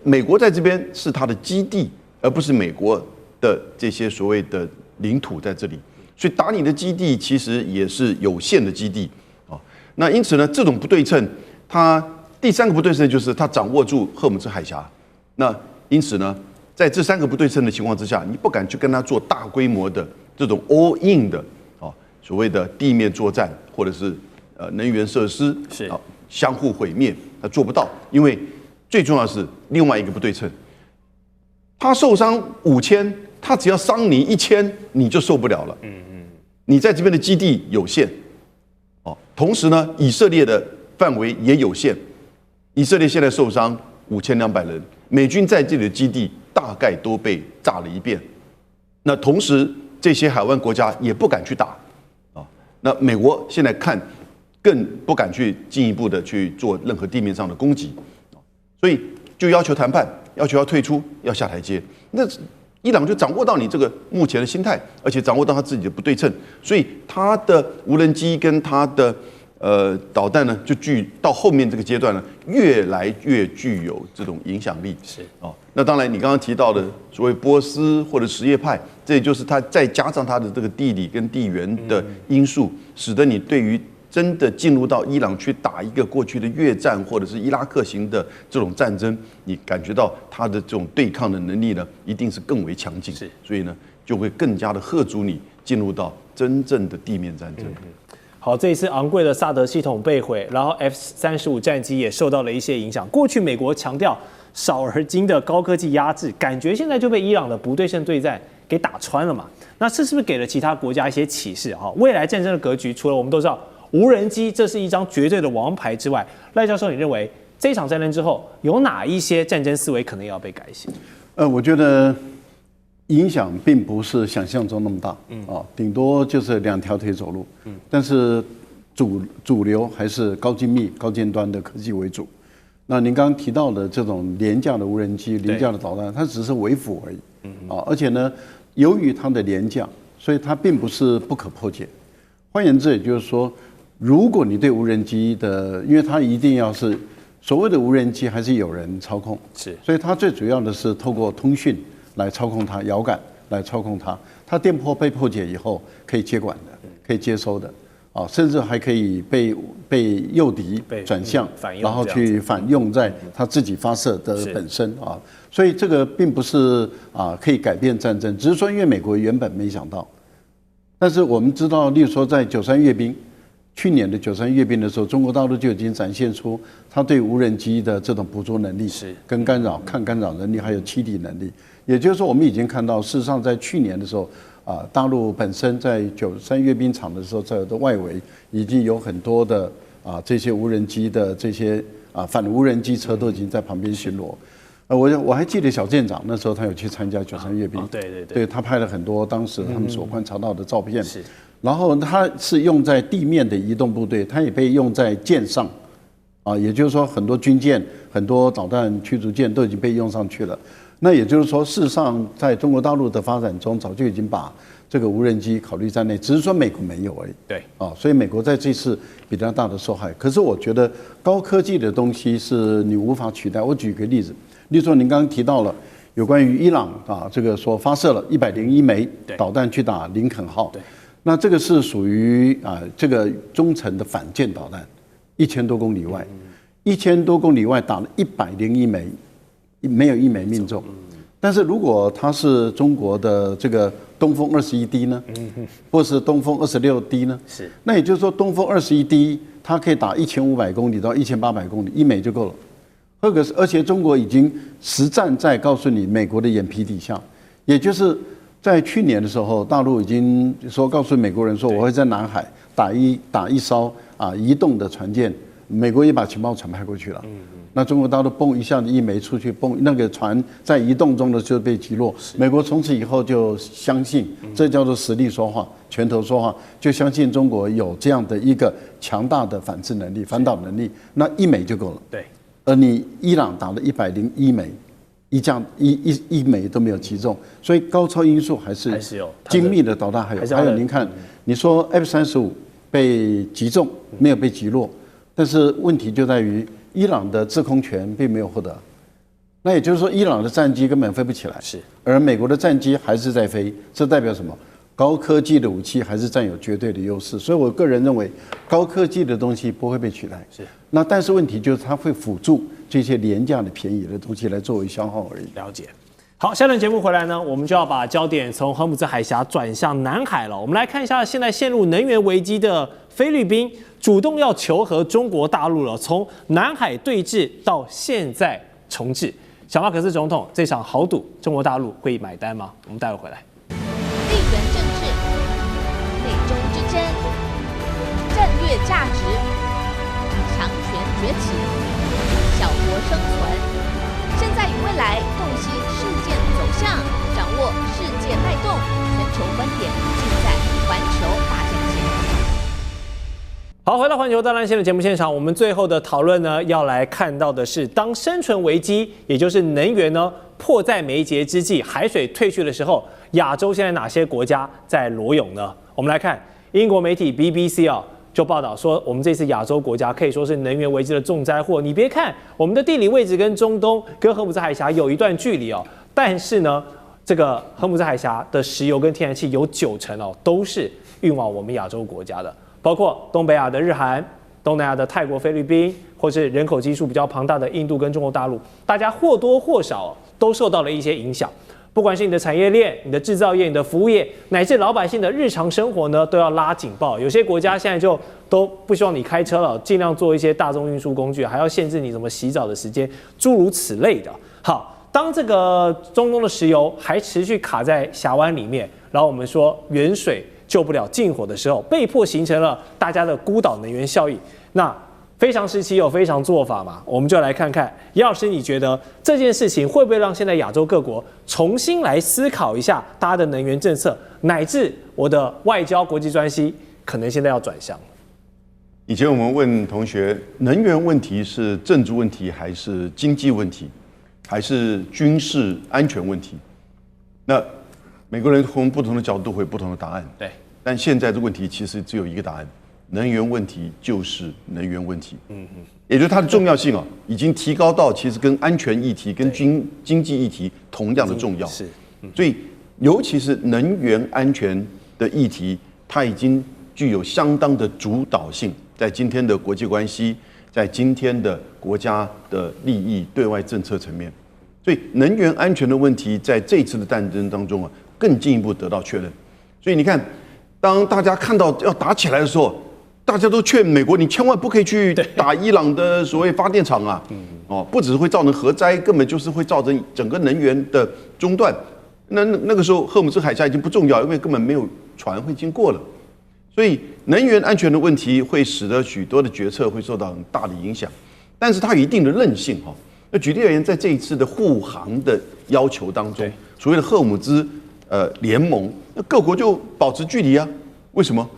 美国在这边是它的基地，而不是美国的这些所谓的领土在这里，所以打你的基地其实也是有限的基地那因此呢，这种不对称，它第3个不对称就是它掌握住荷姆兹海峡。那因此呢，在这3个不对称的情况之下，你不敢去跟它做大规模的这种 all in 的所谓的地面作战，或者是能源设施是相互毁灭，它做不到，因为最重要的是另外一个不对称，他受伤5000，他只要伤你1000，你就受不了了。你在这边的基地有限同时呢，以色列的范围也有限。以色列现在受伤5200人，美军在这里的基地大概都被炸了一遍。那同时，这些海湾国家也不敢去打那美国现在看更不敢去进一步的去做任何地面上的攻击，所以就要求谈判，要求要退出，要下台阶。那伊朗就掌握到你这个目前的心态，而且掌握到他自己的不对称，所以他的无人机跟他的导弹呢就到后面这个阶段呢，越来越具有这种影响力。是哦，那当然你刚刚提到的所谓波斯或者什叶派，这也就是它再加上它的这个地理跟地缘的因素，使得你对于真的进入到伊朗去打一个过去的越战或者是伊拉克型的这种战争，你感觉到它的这种对抗的能力呢，一定是更为强劲。是，所以呢，就会更加的吓阻你进入到真正的地面战争。好，这一次昂贵的萨德系统被毁，然后 F-35战机也受到了一些影响。过去美国强调少而精的高科技压制，感觉现在就被伊朗的不对称对战给打穿了嘛？那这是不是给了其他国家一些启示啊？未来战争的格局，除了我们都知道无人机这是一张绝对的王牌之外，赖教授，你认为这场战争之后有哪一些战争思维可能要被改写？我觉得影响并不是想象中那么大，顶多就是2条腿走路，但是主流还是高精密、高尖端的科技为主。那您刚刚提到的这种廉价的无人机、廉价的导弹，它只是为辅而已，而且呢，由于它的廉价，所以它并不是不可破解。换言之，也就是说，如果你对无人机的，因为它一定要是所谓的无人机，还是有人操控，是，所以它最主要的是透过通讯来操控它，遥感来操控它。它电波被破解以后，可以接管的，可以接收的，甚至还可以被诱敌转向，然后去反用在它自己发射的本身啊。所以这个并不是可以改变战争，只是说因为美国原本没想到。但是我们知道，例如说在93阅兵，去年的93阅兵的时候，中国大陆就已经展现出它对无人机的这种捕捉能力，跟抗干扰能力，还有栖地能力。也就是说，我们已经看到，事实上在去年的时候，大陆本身在93阅兵场的时候，在的外围已经有很多的这些无人机的这些反无人机车都已经在旁边巡逻。我还记得小舰长那时候他有去参加93阅兵，对他拍了很多当时他们所观察到的照片。然后它是用在地面的移动部队，它也被用在舰上，也就是说很多军舰、很多导弹驱逐舰都已经被用上去了。那也就是说，事实上在中国大陆的发展中，早就已经把这个无人机考虑在内，只是说美国没有而已。对，所以美国在这次比较大的受害。可是我觉得高科技的东西是你无法取代。我举个例子，例如说您刚刚提到了有关于伊朗这个说发射了101枚导弹去打林肯号。对。那这个是属于这个中程的反舰导弹，1000多公里外，1000多公里外打了101枚，没有1枚命中。但是如果它是中国的这个东风21D 呢，或是东风26D 呢，那也就是说东风21D 它可以打1500公里到1800公里，1枚就够了。而且中国已经实战在告诉你美国的眼皮底下，也就是在去年的时候，大陆已经告诉美国人说，我会在南海打一艘移动的船舰，美国也把情报船派过去了。那中国大陆蹦一下子1枚出去，蹦那个船在移动中的就被击落。美国从此以后就相信，这叫做实力说话，拳头说话，就相信中国有这样的一个强大的反制能力、反导能力，那1枚就够了。对，而你伊朗打了101枚。一枚都没有击中，所以高超音速还是有精密的导弹，还有您看，你说 F-35被击中没有被击落，但是问题就在于伊朗的制空权并没有获得，那也就是说伊朗的战机根本飞不起来，而美国的战机还是在飞，这代表什么？高科技的武器还是占有绝对的优势，所以我个人认为高科技的东西不会被取代。那但是问题就是它会辅助这些廉价的、便宜的东西来作为消耗而已。了解。好，下段节目回来呢，我们就要把焦点从荷姆兹海峡转向南海了。我们来看一下现在陷入能源危机的菲律宾，主动要求和中国大陆了，从南海对峙到现在重置。小马可斯总统这场豪赌，中国大陆会买单吗？我们待会回来。地缘政治、美中之争、战略价值、强权崛起、小国生存，现在与未来洞悉事件走向，掌握世界脉动，全球观点尽在环球大战线。好，回到环球大战线的节目现场，我们最后的讨论呢，要来看到的是，当生存危机，也就是能源呢，迫在眉睫之际，海水退去的时候，亚洲现在哪些国家在裸泳呢？我们来看英国媒体 BBC 就报道说，我们这次亚洲国家可以说是能源危机的重灾祸。你别看我们的地理位置跟中东、跟荷姆兹海峡有一段距离哦，但是呢，这个荷姆兹海峡的石油跟天然气有90%哦，都是运往我们亚洲国家的，包括东北亚的日韩、东南亚的泰国、菲律宾，或是人口基数比较庞大的印度跟中国大陆，大家或多或少都受到了一些影响。不管是你的产业链、你的制造业、你的服务业，乃至老百姓的日常生活呢，都要拉警报。有些国家现在就都不希望你开车了，尽量做一些大众运输工具，还要限制你怎么洗澡的时间，诸如此类的。好，当这个中东的石油还持续卡在峡湾里面，然后我们说远水救不了近火的时候，被迫形成了大家的孤岛能源效应。那非常时期有非常做法嘛，我们就来看看，姚老师，你觉得这件事情会不会让现在亚洲各国重新来思考一下大家的能源政策，乃至我的外交国际关系可能现在要转向？以前我们问同学，能源问题是政治问题，还是经济问题，还是军事安全问题？那美国人从不同的角度会有不同的答案。对，但现在的问题其实只有一个答案。能源问题就是能源问题，也就是它的重要性啊，已经提高到其实跟安全议题、跟经济议题同样的重要。是，所以尤其是能源安全的议题，它已经具有相当的主导性，在今天的国际关系，在今天的国家的利益、对外政策层面，所以能源安全的问题在这次的战争当中啊，更进一步得到确认。所以你看，当大家看到要打起来的时候，大家都劝美国，你千万不可以去打伊朗的所谓发电厂啊！不只是会造成核灾，根本就是会造成整个能源的中断。那个时候，荷姆兹海峡已经不重要，因为根本没有船会经过了。所以，能源安全的问题会使得许多的决策会受到很大的影响，但是它有一定的韧性哈。那举例而言，在这一次的护航的要求当中，所谓的荷姆兹联盟，那各国就保持距离啊？为什么？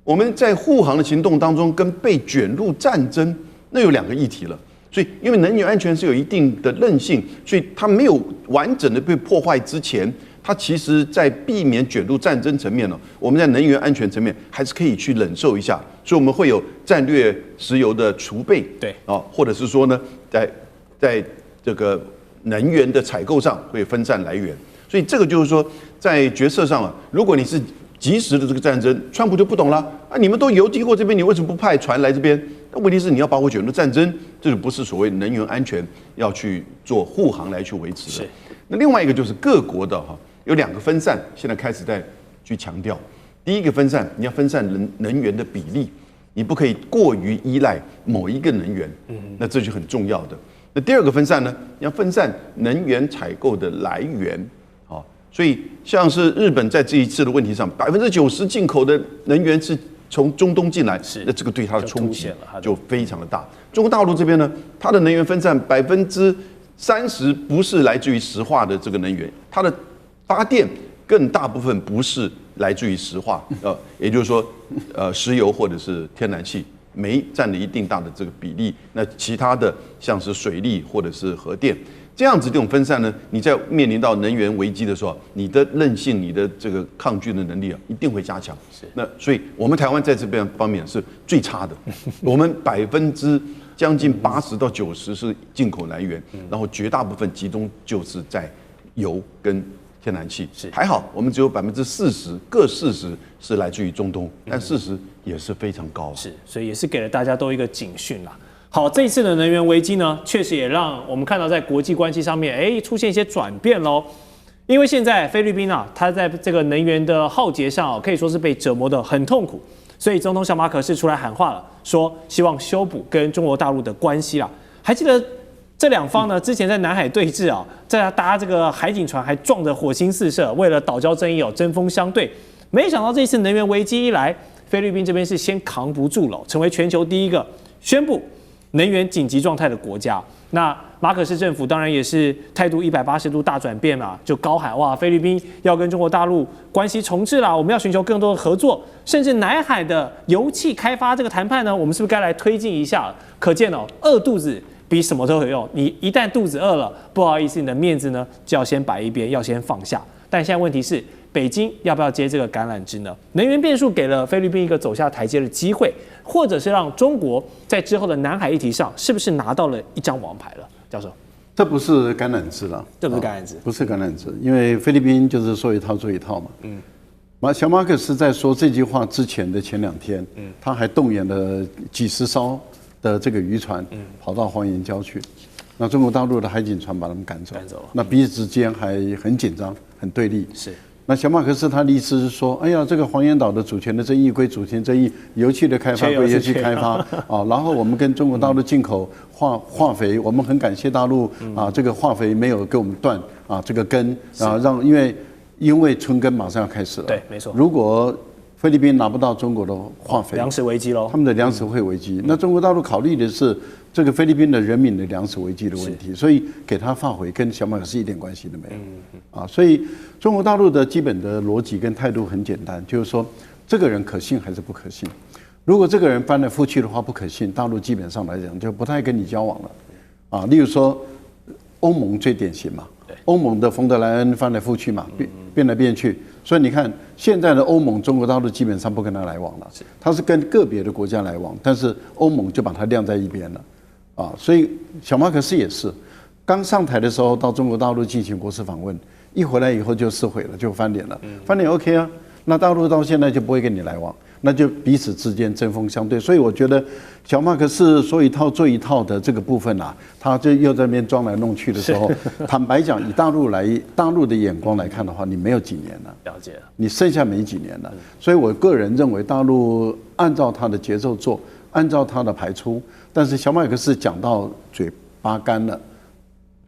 我们在护航的行动当中，跟被卷入战争，那有2个议题了。所以，因为能源安全是有一定的韧性，所以它没有完整的被破坏之前，它其实在避免卷入战争层面呢，我们在能源安全层面还是可以去忍受一下。所以，我们会有战略石油的储备，对或者是说呢，在这个能源的采购上会分散来源。所以，这个就是说，在决策上啊，如果你是及时的这个战争，川普就不懂了啊！你们都游经过这边，你为什么不派船来这边？那问题是你要把我卷入战争，这就不是所谓能源安全要去做护航来去维持的。那另外一个就是各国的有2个分散，现在开始在去强调。第一个分散，你要分散能源的比例，你不可以过于依赖某一个能源，那这就很重要的。那第2个分散呢，你要分散能源采购的来源。所以，像是日本在这一次的问题上，90%进口的能源是从中东进来，那这个对它的冲击就非常的大。中国大陆这边呢，它的能源分散30%不是来自于石化的这个能源，它的发电更大部分不是来自于石化，也就是说，石油或者是天然气，煤占了一定大的这个比例。那其他的像是水力或者是核电。这样子这种分散呢，你在面临到能源危机的时候，你的韧性、你的这个抗拒的能力啊，一定会加强。那所以我们台湾在这边方面是最差的，我们将近80%到90%是进口来源，然后绝大部分集中就是在油跟天然气。还好我们只有40%，各40%是来自于中东，但40%也是非常高。所以也是给了大家都一个警讯啦。好，这一次的能源危机呢，确实也让我们看到在国际关系上面，出现一些转变喽。因为现在菲律宾啊，它在这个能源的浩劫上可以说是被折磨得很痛苦，所以总统小马可仕出来喊话了，说希望修补跟中国大陆的关系啦。还记得这2方呢，之前在南海对峙啊，在搭这个海警船还撞得火星四射，为了岛礁争议针锋相对。没想到这次能源危机一来，菲律宾这边是先扛不住了，成为全球第一个宣布能源紧急状态的国家。那马可仕政府当然也是态度180度大转变啦，就高喊哇，菲律宾要跟中国大陆关系重置啦，我们要寻求更多的合作，甚至南海的油气开发这个谈判呢，我们是不是该来推进一下？可见饿肚子比什么都有用。你一旦肚子饿了，不好意思，你的面子呢就要先摆一边，要先放下。但现在问题是，北京要不要接这个橄榄枝呢？能源变数给了菲律宾一个走下台阶的机会，或者是让中国在之后的南海议题上，是不是拿到了一张王牌了？教授，这不是橄榄枝了，这不是橄榄枝，不是橄榄枝，因为菲律宾就是说一套做一套嘛。小马可斯在说这句话之前的前2天，他还动员了几十艘的这个渔船，跑到黄岩礁去。那中国大陆的海警船把他们赶走了，那彼此之间还很紧张，很对立。是。那小马可斯他的意思是说，哎呀，这个黄岩岛的主权的争议归主权争议，油气的开发归油气开发啊。然后我们跟中国大陆进口化肥，我们很感谢大陆啊，这个化肥没有给我们断啊这个根啊，因为春耕马上要开始了。对，没错。如果菲律宾拿不到中国的化肥，粮食危机喽，他们的粮食会危机。那中国大陆考虑的是这个菲律宾的人民的粮食危机的问题，所以给他发回跟小马可斯一点关系都没有。啊，所以中国大陆的基本的逻辑跟态度很简单，就是说这个人可信还是不可信。如果这个人翻来覆去的话不可信，大陆基本上来讲就不太跟你交往了。啊，例如说欧盟最典型嘛。欧盟的冯德莱恩翻来覆去嘛，变来变去，所以你看现在的欧盟，中国大陆基本上不跟他来往了，他是跟个别的国家来往，但是欧盟就把他晾在一边了，啊，所以小马可斯也是，刚上台的时候到中国大陆进行国事访问，一回来以后就撕毁了，就翻脸了，翻脸 OK 啊，那大陆到现在就不会跟你来往。那就彼此之间针锋相对，所以我觉得小马可斯说一套做一套的这个部分啊，他就又在那边装来弄去的时候，坦白讲，以大陆的眼光来看的话，你没有几年了，了解了，你剩下没几年了，所以我个人认为大陆按照他的节奏做，按照他的排出，但是小马可斯讲到嘴巴干了，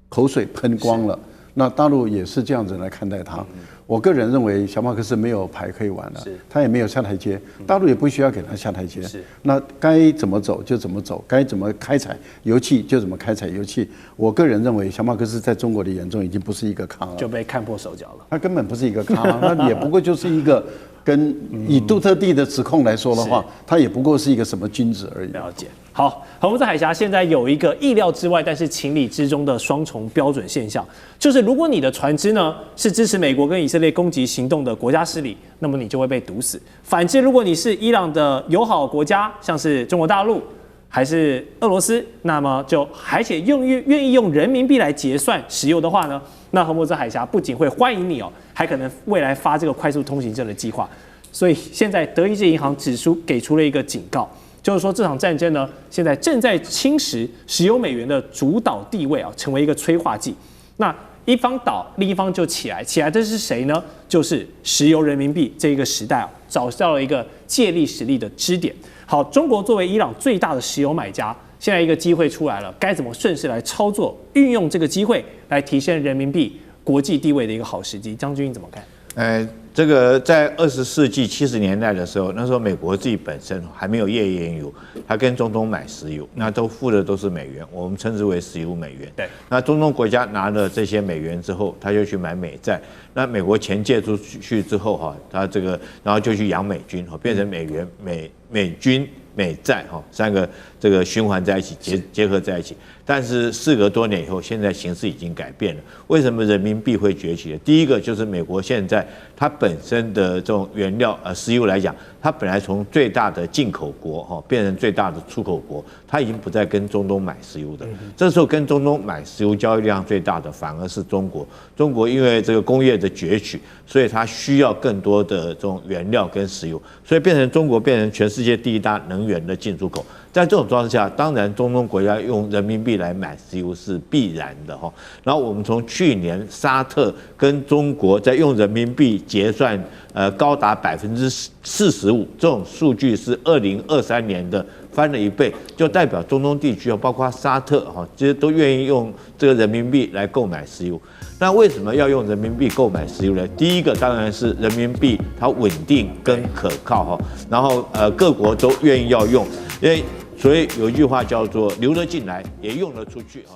口水喷光了，那大陆也是这样子来看待他。我个人认为小马可斯没有牌可以玩了，他也没有下台阶，大陆也不需要给他下台阶。那该怎么走就怎么走，该怎么开采油气就怎么开采油气。我个人认为小马可斯在中国的眼中已经不是一个咖了，就被看破手脚了。他根本不是一个咖，那也不过就是一个跟以杜特地的指控来说的话，他也不过是一个什么君子而已。了解。好，荷鲁兹海峡现在有一个意料之外，但是情理之中的双重标准现象，就是如果你的船只呢是支持美国跟以色列攻击行动的国家势力，那么你就会被毒死；反之，如果你是伊朗的友好国家，像是中国大陆还是俄罗斯，那么就而且愿意用人民币来结算石油的话呢，那荷鲁兹海峡不仅会欢迎你哦，还可能未来发这个快速通行证的计划。所以现在德意志银行给出了一个警告。就是说，这场战争呢，现在正在侵蚀石油美元的主导地位啊，成为一个催化剂。那一方倒，另一方就起来的是谁呢？就是石油人民币这一个时代啊，找到了一个借力使力的支点。好，中国作为伊朗最大的石油买家，现在一个机会出来了，该怎么顺势来操作，运用这个机会来提升人民币国际地位的一个好时机？将军你怎么看？这个在20世纪70年代的时候，那时候美国自己本身还没有页岩油，他跟中东买石油，那都付的都是美元，我们称之为石油美元。对，那中东国家拿了这些美元之后，他就去买美债。那美国钱借出去之后哈，他这个然后就去养美军，变成美元、美军、美债哈3个这个循环在一起，结合在一起。但是事隔多年以后，现在形势已经改变了。为什么人民币会崛起？第一个就是美国现在它本身的这种原料石油来讲，它本来从最大的进口国变成最大的出口国，它已经不再跟中东买石油的。这时候跟中东买石油交易量最大的反而是中国。中国因为这个工业的崛起，所以它需要更多的这种原料跟石油，所以中国变成全世界第1大能源的进出口。在这种状况下，当然中东国家用人民币来买石油是必然的哈。然后我们从去年沙特跟中国在用人民币结算，高达45%，这种数据是2023年的翻了1倍，就代表中东地区包括沙特哈，这些都愿意用这个人民币来购买石油。那为什么要用人民币购买石油呢？第一个当然是人民币它稳定跟可靠哈，然后各国都愿意要用，因为所以有一句话叫做留得进来也用得出去啊。